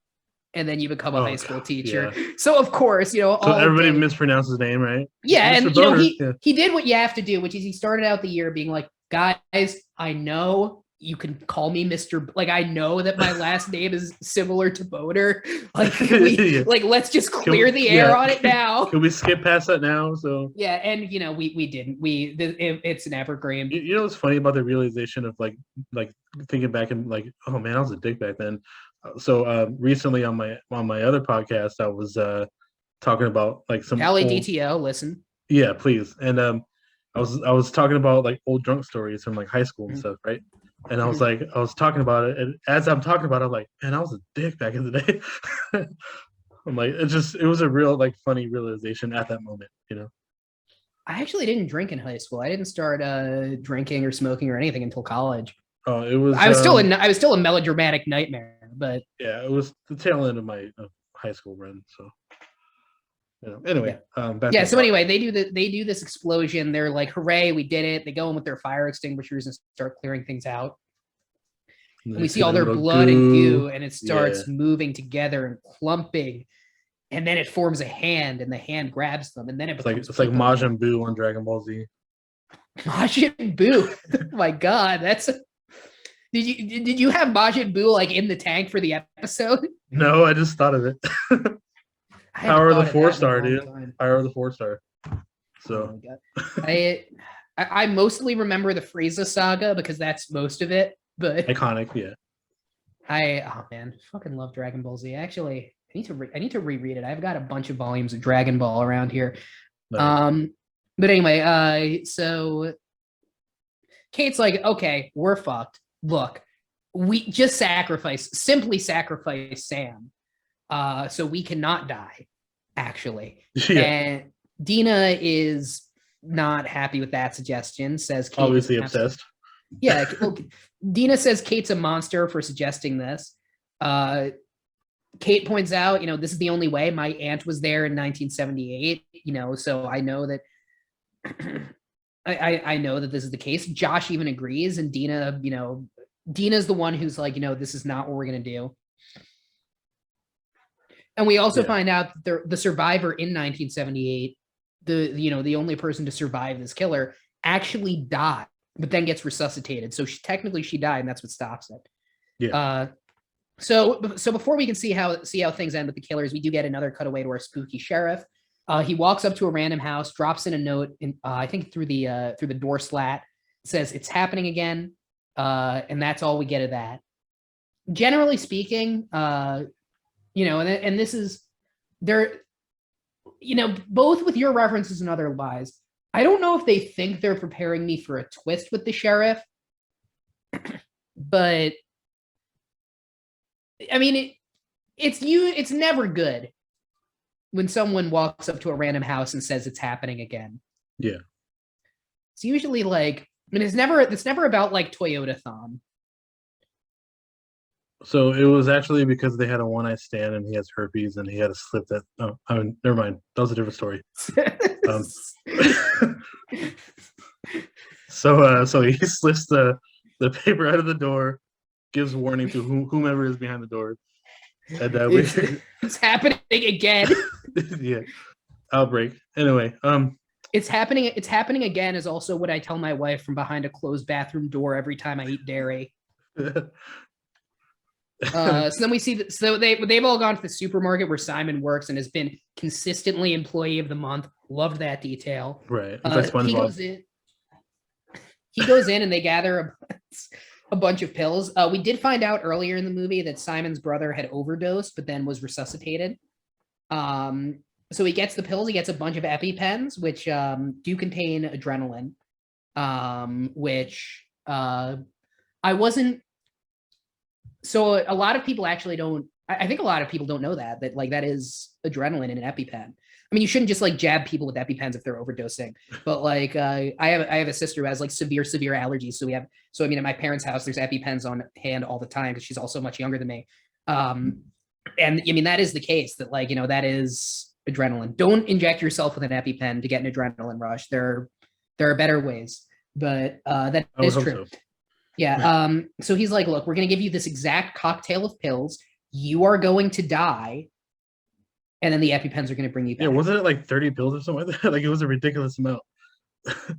And then you become a high school teacher. Yeah. So of course, so everybody mispronounces his name, right? Yeah, Mr. And he did what you have to do, which is he started out the year being like, guys, I know you can call me Mr. Like I know that my last name is similar to Boner. Like, let's just clear the air on it now. Can we skip past that now? So yeah, and we didn't. It's an evergreen. You know what's funny about the realization of like thinking back and like, oh man, I was a dick back then. So recently on my other podcast, I was talking about like some Cali DTO. Listen, yeah, please. And I was talking about like old drunk stories from like high school and stuff, right? And I was talking about it, and as I'm talking about it, I'm like, man, I was a dick back in the day. I'm like, it was a real like funny realization at that moment, I actually didn't drink in high school. I didn't start drinking or smoking or anything until college. Oh, it was. I was still a melodramatic nightmare, but yeah, it was the tail end of my high school run. So, anyway, So anyway, they do this explosion. They're like, "Hooray, we did it!" They go in with their fire extinguishers and start clearing things out. And we see all their blood and goo, and it starts moving together and clumping, and then it forms a hand, and the hand grabs them, and then it's like Majin Buu on Dragon Ball Z. Majin Buu. Oh my God, that's. Did you have Majin Buu like in the tank for the episode? No, I just thought of it. Power of the 4-star, dude. Power of the 4-star. So I mostly remember the Frieza saga because that's most of it. But iconic, yeah. Oh man, fucking love Dragon Ball Z. Actually, I need to reread it. I've got a bunch of volumes of Dragon Ball around here. Nice. But anyway, so Kate's like, okay, we're fucked. Look, we just simply sacrifice Sam, so we cannot die. Actually, yeah. And Dina is not happy with that suggestion. Says Kate obviously obsessed. Yeah, well, Dina says Kate's a monster for suggesting this. Kate points out, this is the only way. My aunt was there in 1978, so I know that I know that this is the case. Josh even agrees, and Dina, Dina's the one who's like, this is not what we're gonna do. And we also find out that the survivor in 1978, the only person to survive this killer, actually died, but then gets resuscitated. So technically she died, and that's what stops it. Yeah. So before we can see how things end with the killers, we do get another cutaway to our spooky sheriff. He walks up to a random house, drops in a note, I think through the door slat. It says it's happening again, and that's all we get of that. Generally speaking, and this is there, both with your references and other lies. I don't know if they think they're preparing me for a twist with the sheriff, but I mean, it's never good when someone walks up to a random house and says it's happening again. Yeah. It's usually like, it's never about like Toyota-thon. So it was actually because they had a one-night stand and he has herpes and he had to slip that. Oh, never mind. That was a different story. So he slips the paper out of the door, gives warning to whomever is behind the door. And it's happening again. Yeah. Outbreak. Anyway, it's happening again is also what I tell my wife from behind a closed bathroom door every time I eat dairy. So then we see that, so they've all gone to the supermarket where Simon works and has been consistently employee of the month. Loved that detail. Right. He goes in and they gather a bunch of pills. We did find out earlier in the movie that Simon's brother had overdosed, but then was resuscitated. So he gets the pills. He gets a bunch of EpiPens, which do contain adrenaline, which I wasn't. So a lot of people actually don't. I think a lot of people don't know that like that is adrenaline in an EpiPen. I mean, you shouldn't just like jab people with EpiPens if they're overdosing. But like, I have a sister who has like severe allergies. So I mean, at my parents' house, there's EpiPens on hand all the time because she's also much younger than me. And I mean, that is the case that like, that is adrenaline. Don't inject yourself with an EpiPen to get an adrenaline rush. There are better ways, but that is true. So. Yeah. So he's like, look, we're going to give you this exact cocktail of pills. You are going to die. And then the EpiPens are going to bring you back. Yeah, wasn't it like 30 pills or something like that? Like it was a ridiculous amount.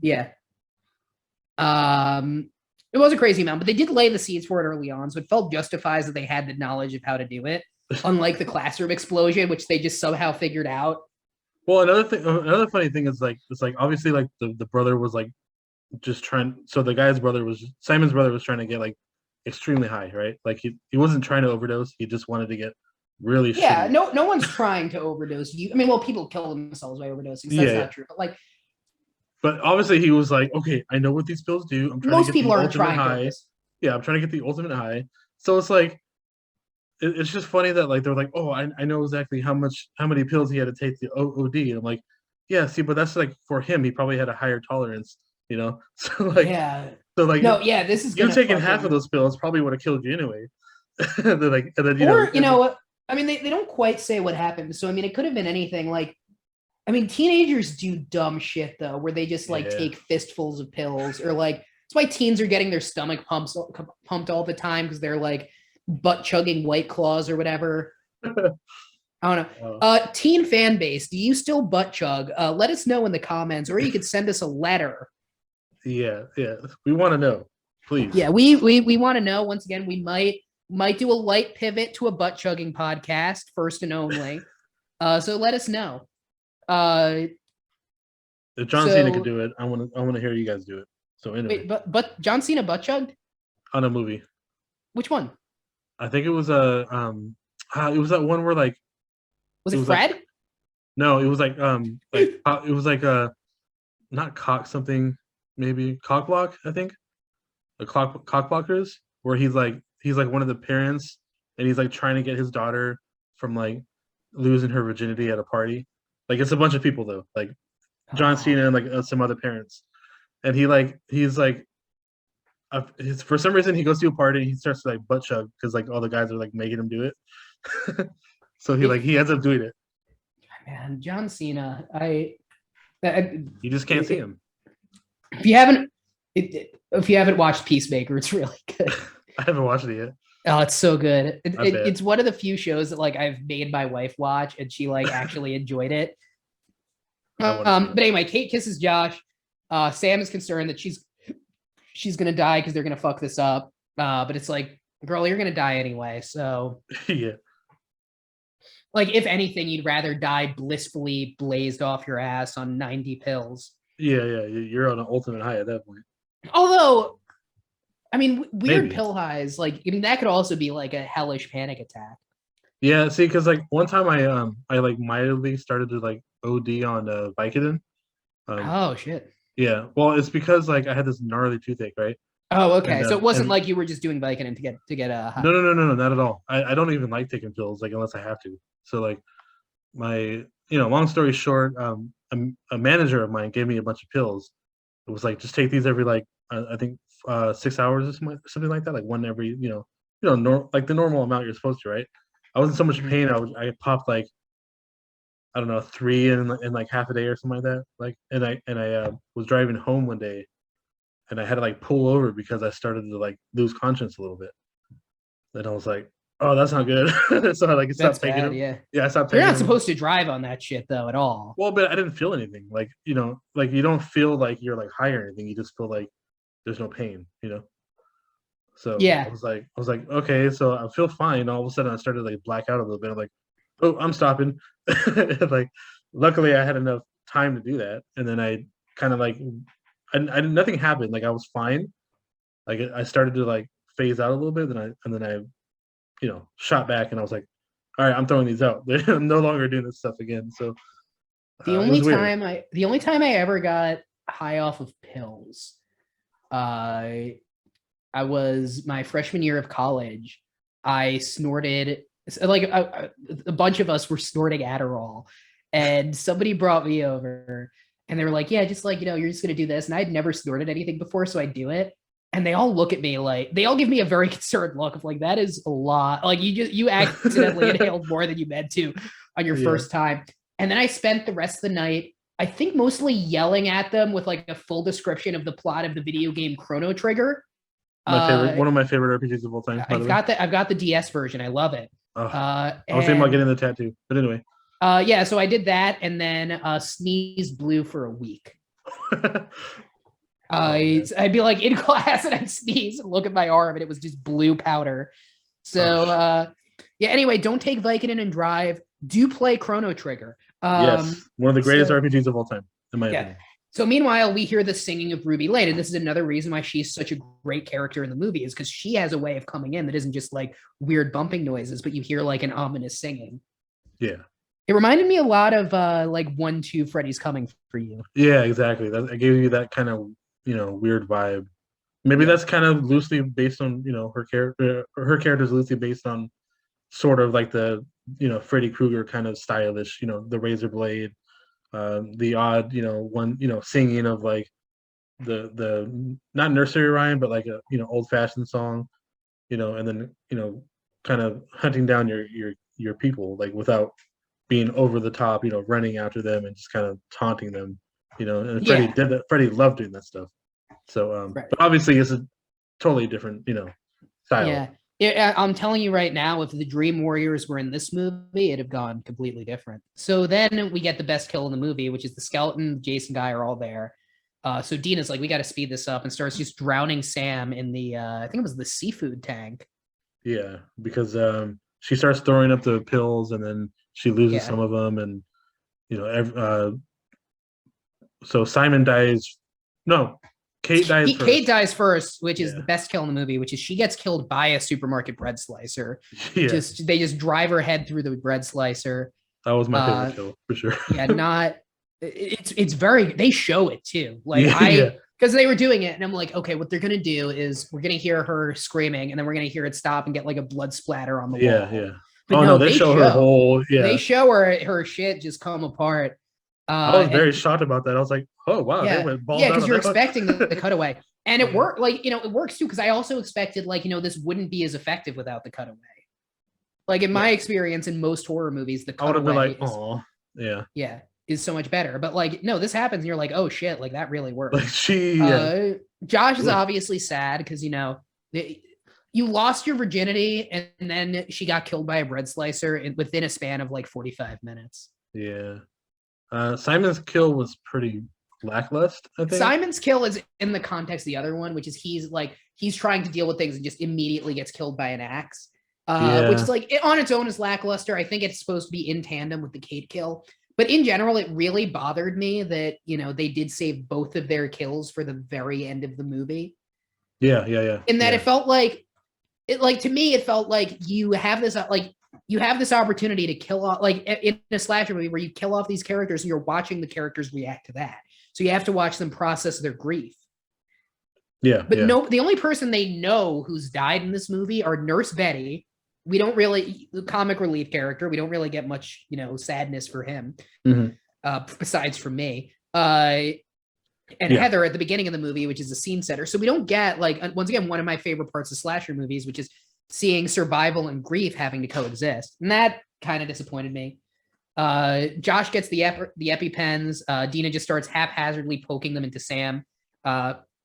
Yeah. It was a crazy amount, but they did lay the seeds for it early on. So it felt justifies that they had the knowledge of how to do it. Unlike the classroom explosion, which they just somehow figured out. Well, another funny thing is like, it's like obviously like the brother was like just trying. So the guy's brother Simon's brother was trying to get like extremely high, right? Like he wasn't trying to overdose. He just wanted to get really shitty. No one's trying to overdose. People kill themselves by overdosing. So that's not true. But obviously he was like, okay, I know what these pills do. I'm trying most to get people the aren't trying high. To yeah, I'm trying to get the ultimate high. So it's like it's just funny that like they're like, oh, I know exactly how many pills he had to take the OD. And I'm like, yeah, see, but that's like for him, he probably had a higher tolerance, So like, so like, no, yeah, this is you taking half of those pills probably would have killed you anyway. Like, and then I mean, they don't quite say what happened. So I mean, it could have been anything. Like, I mean, teenagers do dumb shit though, where they just like take fistfuls of pills, or like that's why teens are getting their stomach pumped all the time because they're like butt chugging White Claws or whatever. I don't know. Teen fan base, do you still butt chug? Let us know in the comments, or you could send us a letter Yeah, yeah. We want to know, please. Yeah, we want to know. Once again, we might do a light pivot to a butt chugging podcast, first and only. So let us know. If John Cena could do it, I want to hear you guys do it. So anyway, wait, but John Cena butt chugged on a movie. Which one? I think it was a it was that one where like was it Fred? Like, no, it was like it was like a not cock something maybe cock block, I think. The cock blockers where he's like one of the parents and he's like trying to get his daughter from like losing her virginity at a party. Like it's a bunch of people though, like John Cena and like some other parents. And he's for some reason he goes to a party and he starts to like butt chug because like all the guys are like making him do it. So he ends up doing it. Man, John Cena, you just can't see him. If you haven't watched Peacemaker, it's really good. I haven't watched it yet. Oh, it's so good. It's one of the few shows that like I've made my wife watch and she like actually enjoyed it. But anyway, Kate kisses Josh. Sam is concerned that she's gonna die because they're gonna fuck this up. But it's like, girl, you're gonna die anyway. So yeah. Like, if anything, you'd rather die blissfully blazed off your ass on 90 pills. Yeah, you're on an ultimate high at that point. Although, I mean, weird pill highs, like, I mean, that could also be like a hellish panic attack. Yeah, see, because like one time I like mildly started to like OD on Vicodin. Oh shit. Yeah, well, it's because like I had this gnarly toothache, right? Oh, okay. So it wasn't like you were just doing Vicodin to get a high. No, not at all. I don't even like taking pills, like unless I have to. So like my long story short, a manager of mine gave me a bunch of pills. It was like, just take these every like I think 6 hours or something like that, like one every like the normal amount you're supposed to, right? I was in so much pain. I popped like, I don't know, 3 in like half a day or something like that. Like, and I was driving home one day, and I had to like pull over because I started to like lose conscience a little bit. Then I was like, oh, that's not good. So I like stopped taking them. Yeah, I stopped taking You're not them. supposed to drive on that shit though at all. Well, but I didn't feel anything. Like, like you don't feel like you're like high or anything. You just feel like there's no pain, So yeah, I was like, okay, so I feel fine. All of a sudden I started to like black out a little bit. I'm like, oh, I'm stopping. Like, luckily I had enough time to do that. And then I kind of like, I nothing happened. Like I was fine. Like I started to like phase out a little bit. And then I shot back and I was like, all right, I'm throwing these out. I'm no longer doing this stuff again. So the only time I ever got high off of pills, I was my freshman year of college. I snorted, like a bunch of us were snorting Adderall, and somebody brought me over and they were like, yeah, just like, you're just going to do this. And I'd never snorted anything before. So I do it. And they all look at me like, they all give me a very concerned look of like, that is a lot. Like you accidentally inhaled more than you meant to on your first time. And then I spent the rest of the night, I think, mostly yelling at them with like a full description of the plot of the video game Chrono Trigger. One of my favorite RPGs of all time. I've got the DS version. I love it. I was thinking about getting the tattoo, but anyway. Yeah, so I did that, and then sneeze blue for a week. I'd be like in class and I'd sneeze and look at my arm and it was just blue powder. So yeah, anyway, don't take Vicodin and drive. Do play Chrono Trigger. Yes, one of the greatest RPGs of all time, in my opinion. So meanwhile, we hear the singing of Ruby Lane, and this is another reason why she's such a great character in the movie, is because she has a way of coming in that isn't just like weird bumping noises, but you hear like an ominous singing. Yeah. It reminded me a lot of like 1-2 Freddy's Coming for You. Yeah, exactly. I gave you that kind of weird vibe. Maybe that's kind of loosely based on her character. Her character's loosely based on sort of like the Freddy Krueger kind of stylish. The razor blade, the odd one singing of like the not nursery rhyme but like a old fashioned song, and then kind of hunting down your people like without being over the top, running after them and just kind of taunting them. And Freddy did that. Freddy loved doing that stuff. So, right. But obviously it's a totally different, style. Yeah, I'm telling you right now, if the Dream Warriors were in this movie, it'd have gone completely different. So then we get the best kill in the movie, which is the skeleton. Jason Guy are all there. So Dina's like, we got to speed this up, and starts just drowning Sam in the I think it was the seafood tank. Yeah, because she starts throwing up the pills, and then she loses Yeah. some of them, and you know, so Simon dies. No, Kate dies first. Kate dies first, which is Yeah. the best kill in the movie, which is she gets killed by a supermarket bread slicer. Yeah, They just drive her head through the bread slicer. that was my favorite kill for sure. Yeah, not it's very, they show it too. Like Yeah. because they were doing it, and I'm like, okay, what they're gonna do is we're gonna hear her screaming, and then we're gonna hear it stop and get like a blood splatter on the wall. Yeah. But Oh no, they show her whole. Yeah, they show her shit just come apart. I was very shocked about that. I was like, oh wow, yeah, they went balls because you're that one. expecting the cutaway, and it worked. Like, it works too, because I also expected, like, this wouldn't be as effective without the cutaway. Like, in my experience, in most horror movies, the I would cutaway have been like, oh, yeah, is so much better. But like, no, this happens, and you're like, oh shit, like that really works. Like Josh is obviously sad because you lost your virginity, and then she got killed by a bread slicer within a span of like 45 minutes. Yeah. Simon's kill was pretty lackluster, I think. Simon's kill is in the context of the other one, which is he's trying to deal with things and just immediately gets killed by an axe. Which is like, on its own is lackluster. I think it's supposed to be in tandem with the Kate kill. But in general, it really bothered me that, they did save both of their kills for the very end of the movie. Yeah. In that it felt like, to me, it felt like you have this opportunity to kill off, like in a slasher movie where you kill off these characters and you're watching the characters react to that. So you have to watch them process their grief. Yeah. But no, the only person they know who's died in this movie are Nurse Betty. We don't really, the comic relief character, we don't really get much, sadness for him, besides from me. And Heather at the beginning of the movie, which is a scene setter. So we don't get, like, once again, one of my favorite parts of slasher movies, which is seeing survival and grief having to coexist. And that kind of disappointed me. Josh gets the EpiPens. Dina just starts haphazardly poking them into Sam.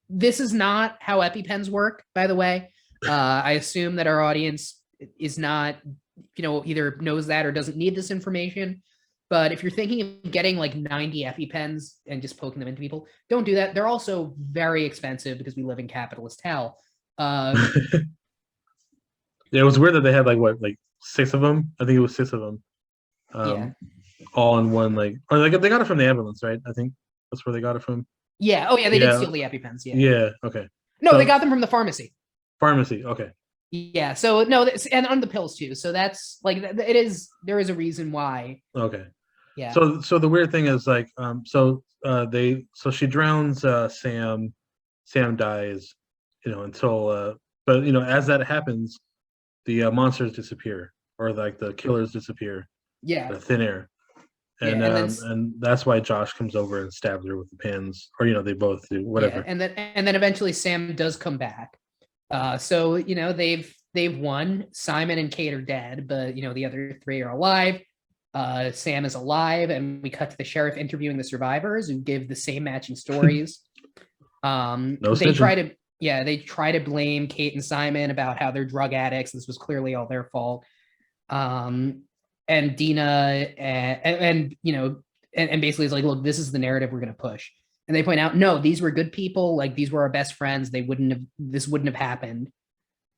This is not how EpiPens work, by the way. I assume that our audience is not, either knows that or doesn't need this information. But if you're thinking of getting like 90 EpiPens and just poking them into people, don't do that. They're also very expensive because we live in capitalist hell. Yeah, it was weird that they had like 6 of them. I think it was 6 of them. All in one, or they got it from the ambulance, right? I think that's where they got it from. Yeah. Oh yeah, they did steal the EpiPens. Yeah. Okay. No, they got them from the pharmacy. Okay. Yeah. So no, and on the pills too. So that's like, it is. There is a reason why. Okay. Yeah. So the weird thing is so she drowns Sam. Sam dies, until but as that happens, the monsters disappear, or like the killers disappear. Yeah. The thin air. And and that's why Josh comes over and stabs her with the pins, or they both do, whatever. Yeah, and then eventually Sam does come back. So they've won. Simon and Kate are dead, but the other 3 are alive. Sam is alive, and we cut to the sheriff interviewing the survivors who give the same matching stories. They try to blame Kate and Simon about how they're drug addicts. This was clearly all their fault. And Dina and basically is like, look, this is the narrative we're going to push. And they point out, no, these were good people. Like, these were our best friends. This wouldn't have happened.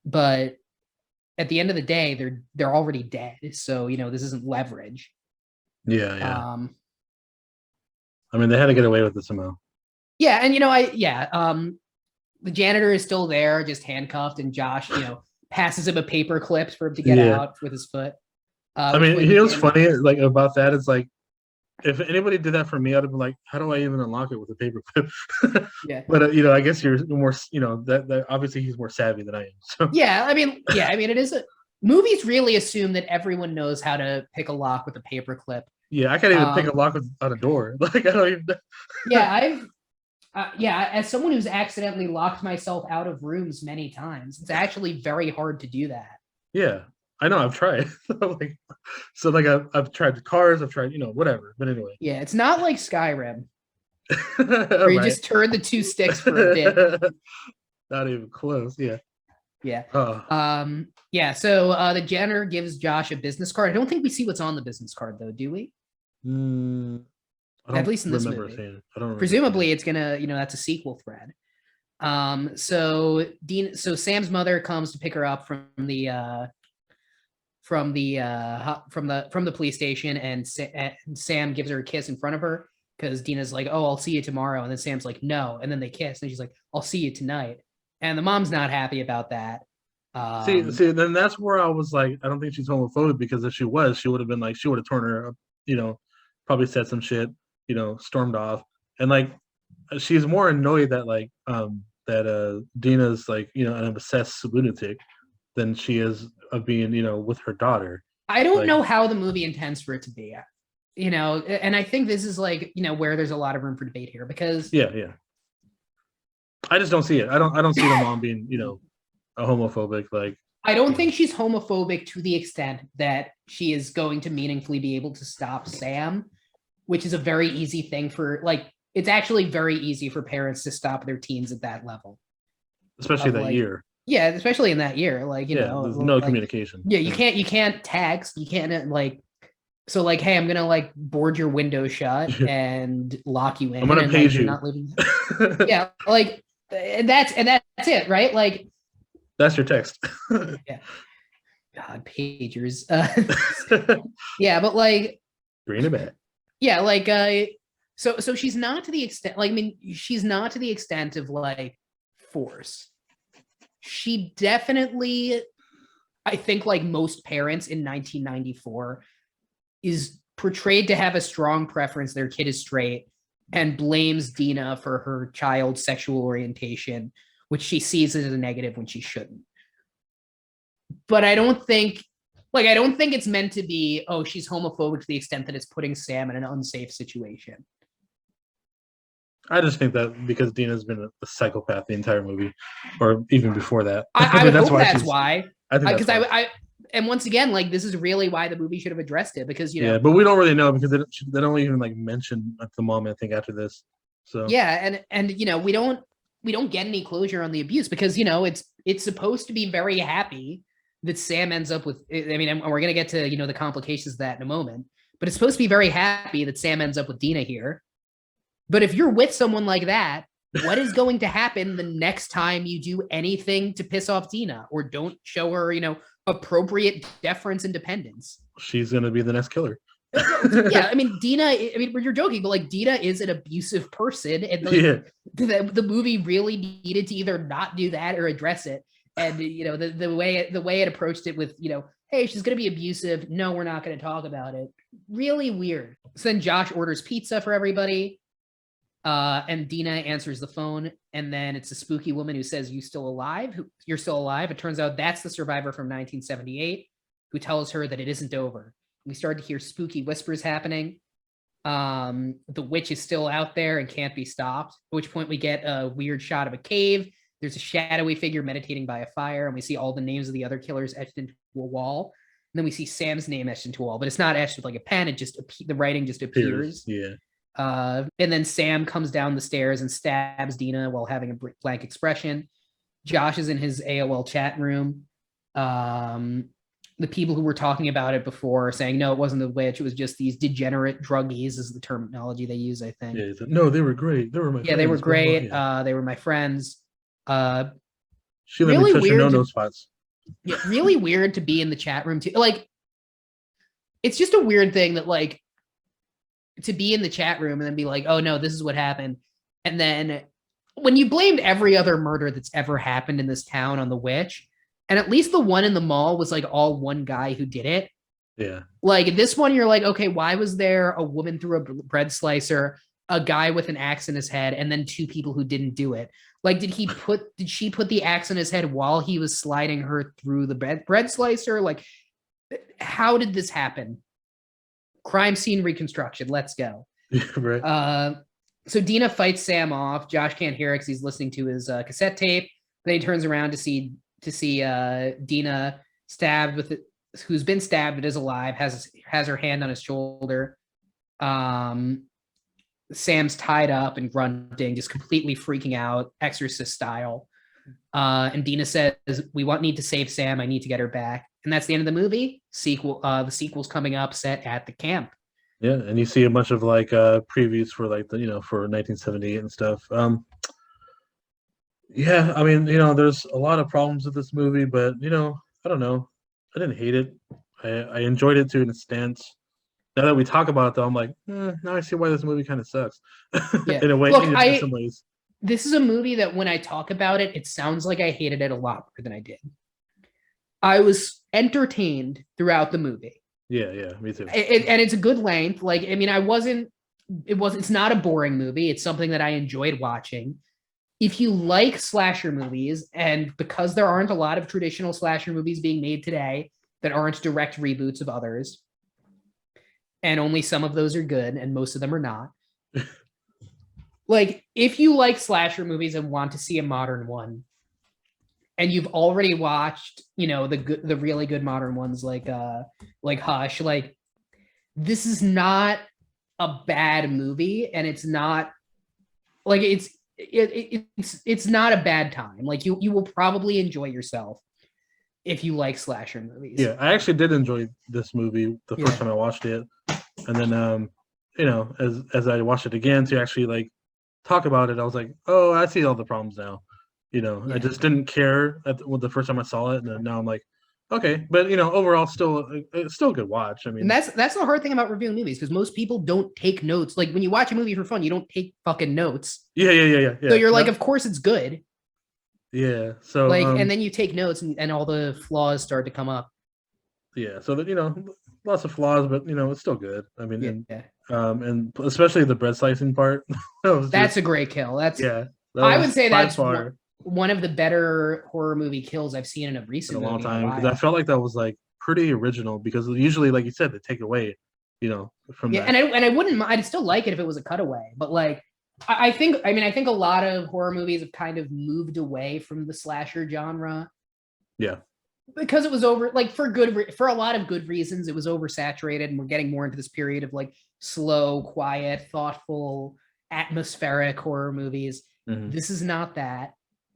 But at the end of the day, they're already dead. So, this isn't leverage. Yeah. I mean, they had to get away with it somehow. Yeah. And, the janitor is still there, just handcuffed. And Josh, passes him a paper clip for him to get out with his foot. I mean, what's funny about that is if anybody did that for me, I'd have been like, how do I even unlock it with a paper clip? Yeah. But I guess you're more, that obviously he's more savvy than I am. So. Yeah. I mean, it is movies really assume that everyone knows how to pick a lock with a paper clip. Yeah. I can't even pick a lock on a door. I don't even. Yeah. As someone who's accidentally locked myself out of rooms many times, it's actually very hard to do that. Yeah. I know, I've tried. I've tried cars, I've tried, whatever. But anyway. Yeah, it's not like Skyrim. Where you just turn the 2 sticks for a bit. Not even close, yeah. Yeah. So the janitor gives Josh a business card. I don't think we see what's on the business card though, do we? At least in this movie. I don't remember. Presumably, it's gonna, that's a sequel thread. So Sam's mother comes to pick her up from the police station, and Sam gives her a kiss in front of her because Dina's like, "Oh, I'll see you tomorrow," and then Sam's like, "No," and then they kiss, and she's like, "I'll see you tonight," and the mom's not happy about that. See, then that's where I was like, I don't think she's homophobic, because if she was, she would have been like, she would have torn her up, probably said some shit, stormed off, and like, she's more annoyed that like that Dina's like an obsessed lunatic than she is of being with her daughter. I don't know how the movie intends for it to be, and I think this is like where there's a lot of room for debate here, because I just don't see it. I don't see the mom being a homophobic. Like, I don't think she's homophobic to the extent that she is going to meaningfully be able to stop Sam, which is a very easy thing for, like, it's actually very easy for parents to stop their teens at that level. Especially that year. Yeah, especially in that year. Like, there's no communication. Yeah, you can't text. You can't like, so like, hey, I'm gonna like board your window shut and lock you in. I'm gonna page you. Not leaving. Yeah, like, and that's it, right? Like, that's your text. Yeah. God, pagers. Yeah, but like, green a bit. Yeah, like so she's not to the extent, like, I mean, she's not to the extent of like force. She definitely, I think, like most parents in 1994, is portrayed to have a strong preference their kid is straight, and blames Dina for her child's sexual orientation, which she sees as a negative when she shouldn't. But I don't think it's meant to be, oh, she's homophobic to the extent that it's putting Sam in an unsafe situation. I just think that because Dina's been a psychopath the entire movie, or even before that. I would hope that's why. I think because I and once again, like, this is really why the movie should have addressed it, because yeah, but we don't really know, because they don't even like mention the mom, I think, after this. So yeah, and we don't get any closure on the abuse, because it's supposed to be very happy that Sam ends up with, I mean, and we're gonna get to the complications of that in a moment, but it's supposed to be very happy that Sam ends up with Dina here. But if you're with someone like that, what is going to happen the next time you do anything to piss off Dina, or don't show her appropriate deference and dependence? She's gonna be the next killer. Yeah, I mean, Dina, I mean, you're joking, but like, Dina is an abusive person, and the movie really needed to either not do that or address it. And the way it approached it with hey, she's gonna be abusive, no, we're not gonna talk about it, really weird. So then Josh orders pizza for everybody, and Dina answers the phone, and then it's a spooky woman who says, you're still alive. It turns out that's the survivor from 1978 who tells her that it isn't over. We started to hear spooky whispers happening. The witch is still out there and can't be stopped, at which point we get a weird shot of a cave. There's a shadowy figure meditating by a fire, and we see all the names of the other killers etched into a wall. And then we see Sam's name etched into a wall, but it's not etched with like a pen. It just the writing just appears. Yeah. And then Sam comes down the stairs and stabs Dina while having a blank expression. Josh is in his AOL chat room. The people who were talking about it before are saying, no, it wasn't the witch. It was just these degenerate druggies, is the terminology they use, I think. Yeah, no, they were great. They were my friends. Yeah, they were great. They were my friends. She let me touch her no-no spots. Yeah, really weird to be in the chat room too. Like, it's just a weird thing that, like, to be in the chat room and then be like, oh no, this is what happened. And then when you blamed every other murder that's ever happened in this town on the witch, and at least the one in the mall was like all one guy who did it. Yeah. Like this one, you're like, okay, why was there a woman through a bread slicer, a guy with an axe in his head, and then two people who didn't do it? Like, did she put the axe in his head while he was sliding her through the bread slicer? Like, how did this happen? Crime scene reconstruction. Let's go. Right. So Dina fights Sam off. Josh can't hear it because he's listening to his cassette tape. Then he turns around to see Dina stabbed with it, who's been stabbed but is alive, has her hand on his shoulder. Sam's tied up and grunting, just completely freaking out, Exorcist style. And Dina says, need to save Sam. I need to get her back. And that's the end of the movie. The sequel's coming up, set at the camp. Yeah, and you see a bunch of like previews for like the for 1978 and stuff. Yeah, I mean, there's a lot of problems with this movie, but I don't know. I didn't hate it. I enjoyed it to an extent. Now that we talk about it, though, I'm like, now I see why this movie kind of sucks. Yeah. In a way, Look, in some ways. This is a movie that when I talk about it, it sounds like I hated it a lot more than I did. I was entertained throughout the movie. Yeah, me too. And it's a good length. Like, I mean, it's not a boring movie. It's something that I enjoyed watching. If you like slasher movies, and because there aren't a lot of traditional slasher movies being made today that aren't direct reboots of others, and only some of those are good, and most of them are not. Like, if you like slasher movies and want to see a modern one, and you've already watched, the really good modern ones like Hush, like, this is not a bad movie, and it's not like it's not a bad time. Like, you will probably enjoy yourself if you like slasher movies. Yeah, I actually did enjoy this movie the first time I watched it, and then as I watched it again to actually like talk about it, I was like, oh, I see all the problems now. I just didn't care the first time I saw it, and then now I'm like, okay, but overall, it's still a good watch. I mean, and that's the hard thing about reviewing movies, because most people don't take notes. Like, when you watch a movie for fun, you don't take fucking notes. Yeah. So you're like, of course it's good. Yeah. So like, and then you take notes, and all the flaws start to come up. Yeah. So that lots of flaws, but it's still good. I mean, yeah. And especially the bread slicing part. That's a great kill. That's I would say that's one of the better horror movie kills I've seen in a recent long time, because I felt like that was like pretty original, because usually, like you said, they take away, from that. And I wouldn't, I'd still like it if it was a cutaway, but like, I think a lot of horror movies have kind of moved away from the slasher genre. Yeah. Because it was for a lot of good reasons, it was oversaturated, and we're getting more into this period of like slow, quiet, thoughtful, atmospheric horror movies. Mm-hmm. This is not that.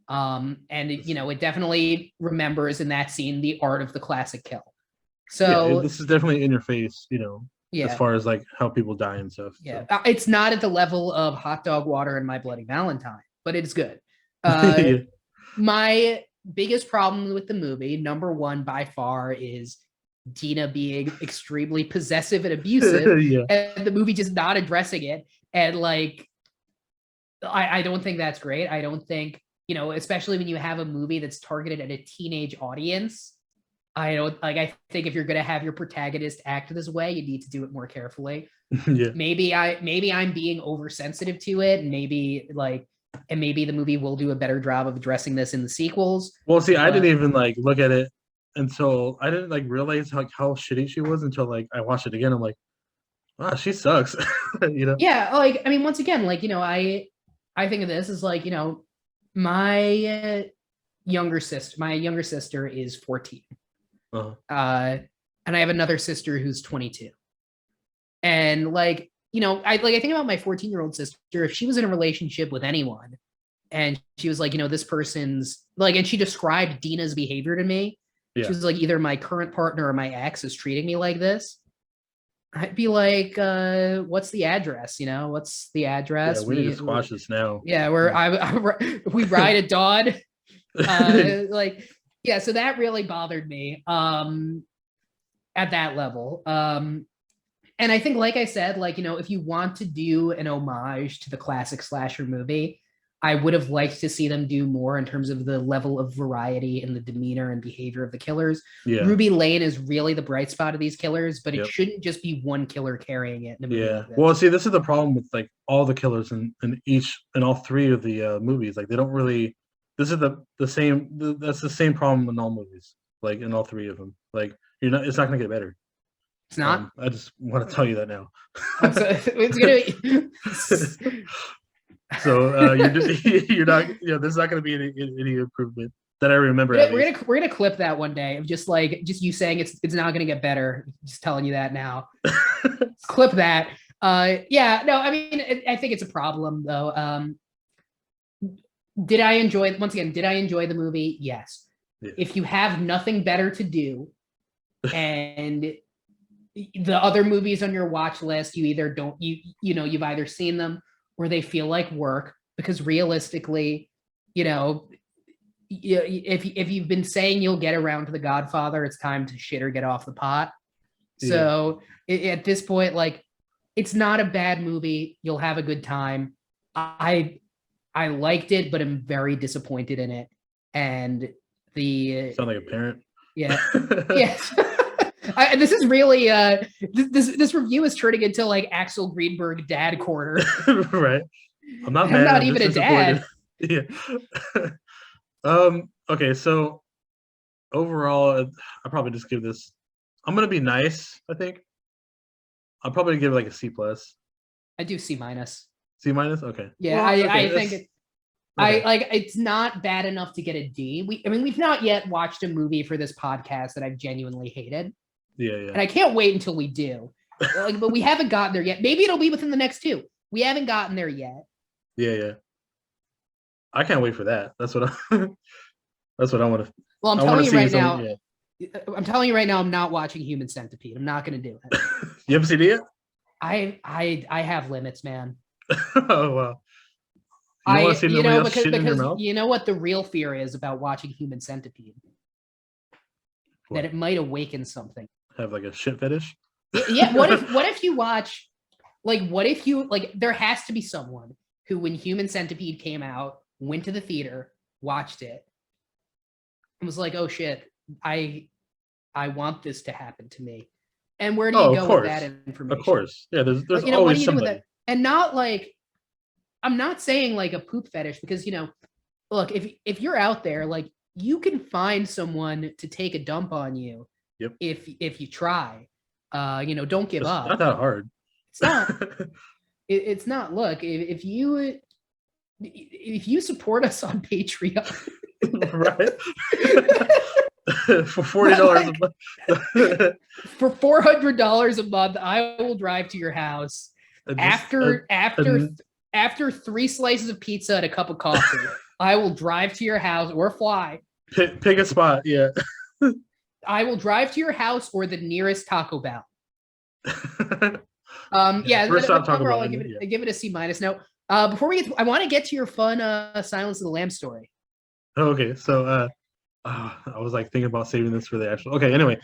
And it definitely remembers in that scene the art of the classic kill. So this is definitely in your face, as far as like how people die and stuff. Yeah, so. It's not at the level of Hot Dog Water and My Bloody Valentine, but it's good. My biggest problem with the movie, number one by far, is Dina being extremely possessive and abusive, and the movie just not addressing it. And like, I don't think that's great. I don't think, especially when you have a movie that's targeted at a teenage audience. I think if you're going to have your protagonist act this way, you need to do it more carefully. Yeah. Maybe I'm being oversensitive to it, and maybe the movie will do a better job of addressing this in the sequels. Well, see, I didn't even like look at it until I didn't like realize how shitty she was until like I watched it again. I'm like, wow, she sucks. Yeah, like, I mean, once again, like, I think of this as like, my younger sister is 14. Uh-huh. And I have another sister who's 22. And like, I think about my 14-year-old sister. If she was in a relationship with anyone, and she was like, this person's like, and she described Dina's behavior to me. Yeah. She was like, either my current partner or my ex is treating me like this. I'd be like, what's the address? What's the address? Yeah, we need to squash this now. Yeah, we ride at dawn. So that really bothered me at that level. And I think, like I said, if you want to do an homage to the classic slasher movie, I would have liked to see them do more in terms of the level of variety in the demeanor and behavior of the killers. Yeah. Ruby Lane is really the bright spot of these killers, but it shouldn't just be one killer carrying it. Yeah. Well, see, this is the problem with like all the killers in all three of the movies. Like, they don't really. This is the same. That's the same problem in all movies. Like, in all three of them. Like, it's not going to get better. It's not. I just want to tell you that now. It's gonna be. So you're not. There's not going to be any improvement that I remember. We're gonna clip that one day of just you saying it's not going to get better. Just telling you that now. Clip that. Yeah. No. I mean, I think it's a problem though. Did I enjoy the movie? Yes. Yeah. If you have nothing better to do, and the other movies on your watch list, you either don't you've either seen them or they feel like work, because realistically, if you've been saying you'll get around to The Godfather, it's time to shit or get off the pot. So at this point, like, it's not a bad movie. You'll have a good time. I liked it, but I'm very disappointed in it. And sound like a parent. Yeah. Yes. This is really this review is turning into like Axel Greenberg dad corner. Right. I'm not mad. I'm not even a dad. Yeah. Okay, so overall, I'll probably just give this. I'm gonna be nice. I think I'll probably give it like a C+. I do C-. C-? Okay. Yeah, well, I think it, okay. I like it's not bad enough to get a D. We've not yet watched a movie for this podcast that I've genuinely hated. Yeah. And I can't wait until we do. But we haven't gotten there yet. Maybe it'll be within the next 2. We haven't gotten there yet. Yeah. I can't wait for that. That's what I want to. Well, I'm telling you right now. Yeah. I'm telling you right now, I'm not watching Human Centipede. I'm not going to do it. You haven't seen it yet? I have limits, man. Oh wow. Because you know what the real fear is about watching Human Centipede? What? That it might awaken something. Have like a shit fetish? Yeah. What if you watch, like, what if you, like, there has to be someone who, when Human Centipede came out, went to the theater, watched it, and was like, oh shit, I want this to happen to me. And where do you go with that information? Of course. Yeah, there's always somebody. And not like, I'm not saying like a poop fetish, because, look, if you're out there, like, you can find someone to take a dump on you. Yep. If you try. Don't give up. It's not that hard. It's not. It's not. Look, if you support us on Patreon, right? For $40 a month. For $400 a month, I will drive to your house after 3 slices of pizza and a cup of coffee. I will drive to your house or fly. Pick a spot, yeah. I will drive to your house or the nearest Taco Bell. Yeah. First off, overall, I give it a C-. Now, before we get, I want to get to your fun Silence of the Lambs story. Okay, so I was like thinking about saving this for the actual. Okay, anyway,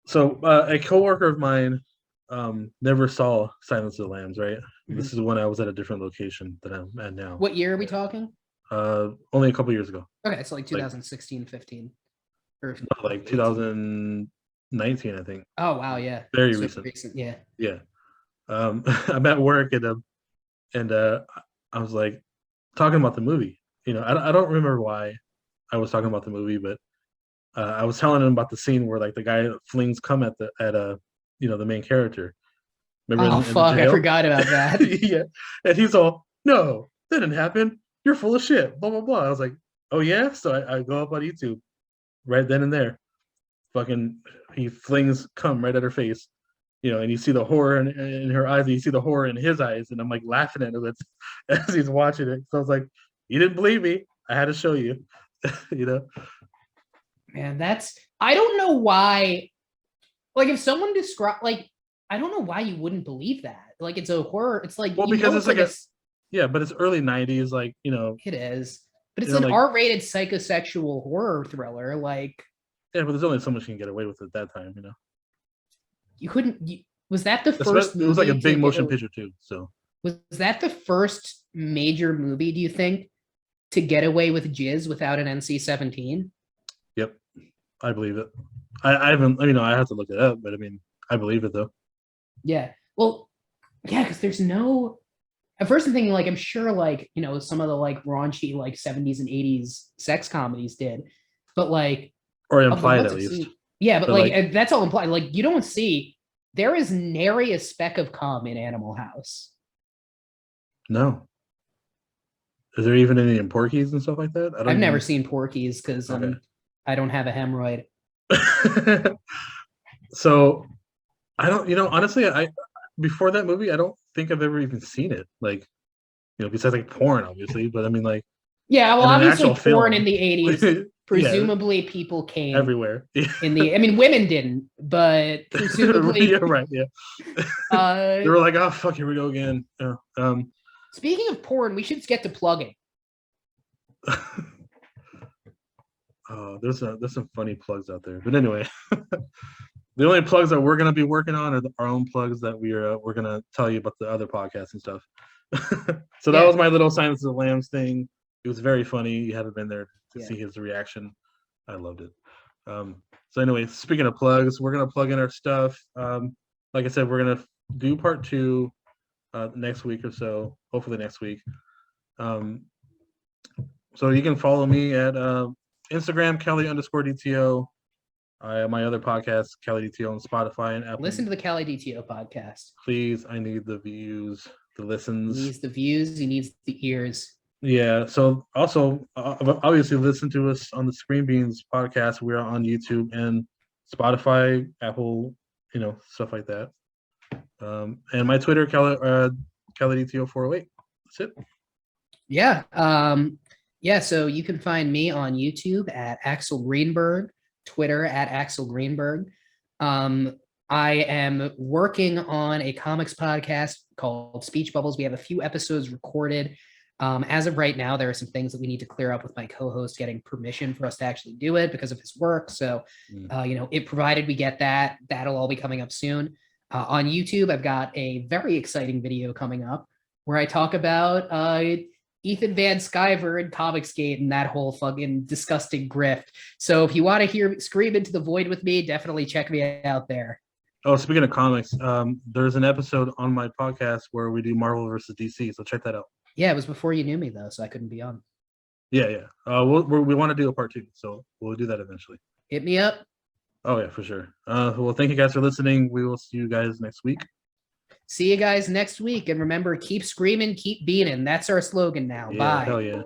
so a coworker of mine never saw Silence of the Lambs, right? Mm-hmm. This is when I was at a different location than I'm at now. What year are we talking? Only a couple years ago. Okay, so like 2016, 15. Or like 2019, I think. Oh wow, yeah. Very recent. Yeah. Yeah. I'm at work and I was like talking about the movie. I don't remember why I was talking about the movie, but I was telling him about the scene where like the guy flings cum at the main character. Remember? Oh fuck, I forgot about that. Yeah, and he's all, no, that didn't happen. You're full of shit. Blah blah blah. I was like, oh yeah. So I go up on YouTube, right then and there. Fucking, he flings cum right at her face, and you see the horror in her eyes, and you see the horror in his eyes, and I'm like laughing at him as he's watching it. So I was like, you didn't believe me. I had to show you. Man, I don't know why. Like, if someone I don't know why you wouldn't believe that. Like, it's a horror. It's like, well, because it's like yeah, but it's early 90s, like, It is. But it's an R-rated psychosexual horror thriller, like. Yeah, but there's only so much you can get away with at that time, You couldn't. Was that the first? It was like a big motion picture too. So was that the first major movie? Do you think to get away with jizz without an NC-17? Yep, I believe it. I haven't. I have to look it up, but I believe it though. Yeah. Well, yeah, because there's no. At first, I'm thinking, like, I'm sure, like, some of the like raunchy like 70s and 80s sex comedies did, but like. Or implied at least. Yeah, but like that's all implied. Like, you don't see, there is nary a speck of cum in Animal House. No. Is there even any in Porky's and stuff like that? I've never seen Porky's because I don't have a hemorrhoid. So I don't, honestly, before that movie, I don't think I've ever even seen it. Like, besides like porn, obviously, but like. Yeah, well, obviously porn in the 80s. presumably people came everywhere. in the. I mean, women didn't, but presumably. You're right. Yeah. They were like, "Oh fuck, here we go again." Speaking of porn, we should get to plugging. There's some funny plugs out there, but anyway, the only plugs that we're gonna be working on are our own plugs that we're gonna tell you about the other podcasts and stuff. So that was my little Silence of the Lambs thing. It was very funny. You haven't been there to see his reaction. I loved it. So anyway, speaking of plugs, we're gonna plug in our stuff. Like I said, we're gonna do part 2 next week or so. Hopefully next week. So you can follow me at Instagram, Kelly_DTO. My other podcast, Kelly DTO, on Spotify and Apple. Listen to the Kelly DTO podcast. Please, I need the views, the listens. He needs the views. He needs the ears. Yeah. So also, obviously, listen to us on the Screen Beans podcast. We're on YouTube and Spotify, Apple, stuff like that. And my Twitter, Kelly DTO 408. That's it. Yeah. So you can find me on YouTube at Axel Greenberg, Twitter at Axel Greenberg. I am working on a comics podcast called Speech Bubbles. We have a few episodes recorded. As of right now, there are some things that we need to clear up with my co-host getting permission for us to actually do it because of his work. So, it provided we get that, that'll all be coming up soon. On YouTube, I've got a very exciting video coming up where I talk about Ethan Van Sciver and Comicsgate and that whole fucking disgusting grift. So if you want to hear scream into the void with me, definitely check me out there. Oh, speaking of comics, there's an episode on my podcast where we do Marvel versus DC, so check that out. Yeah, it was before you knew me though, so I couldn't be on. Yeah. We want to do a part 2, so we'll do that eventually. Hit me up. Oh yeah, for sure. Well, thank you guys for listening. We will see you guys next week. See you guys next week, and remember, keep screaming, keep beating. That's our slogan now. Yeah, Bye. hell yeah.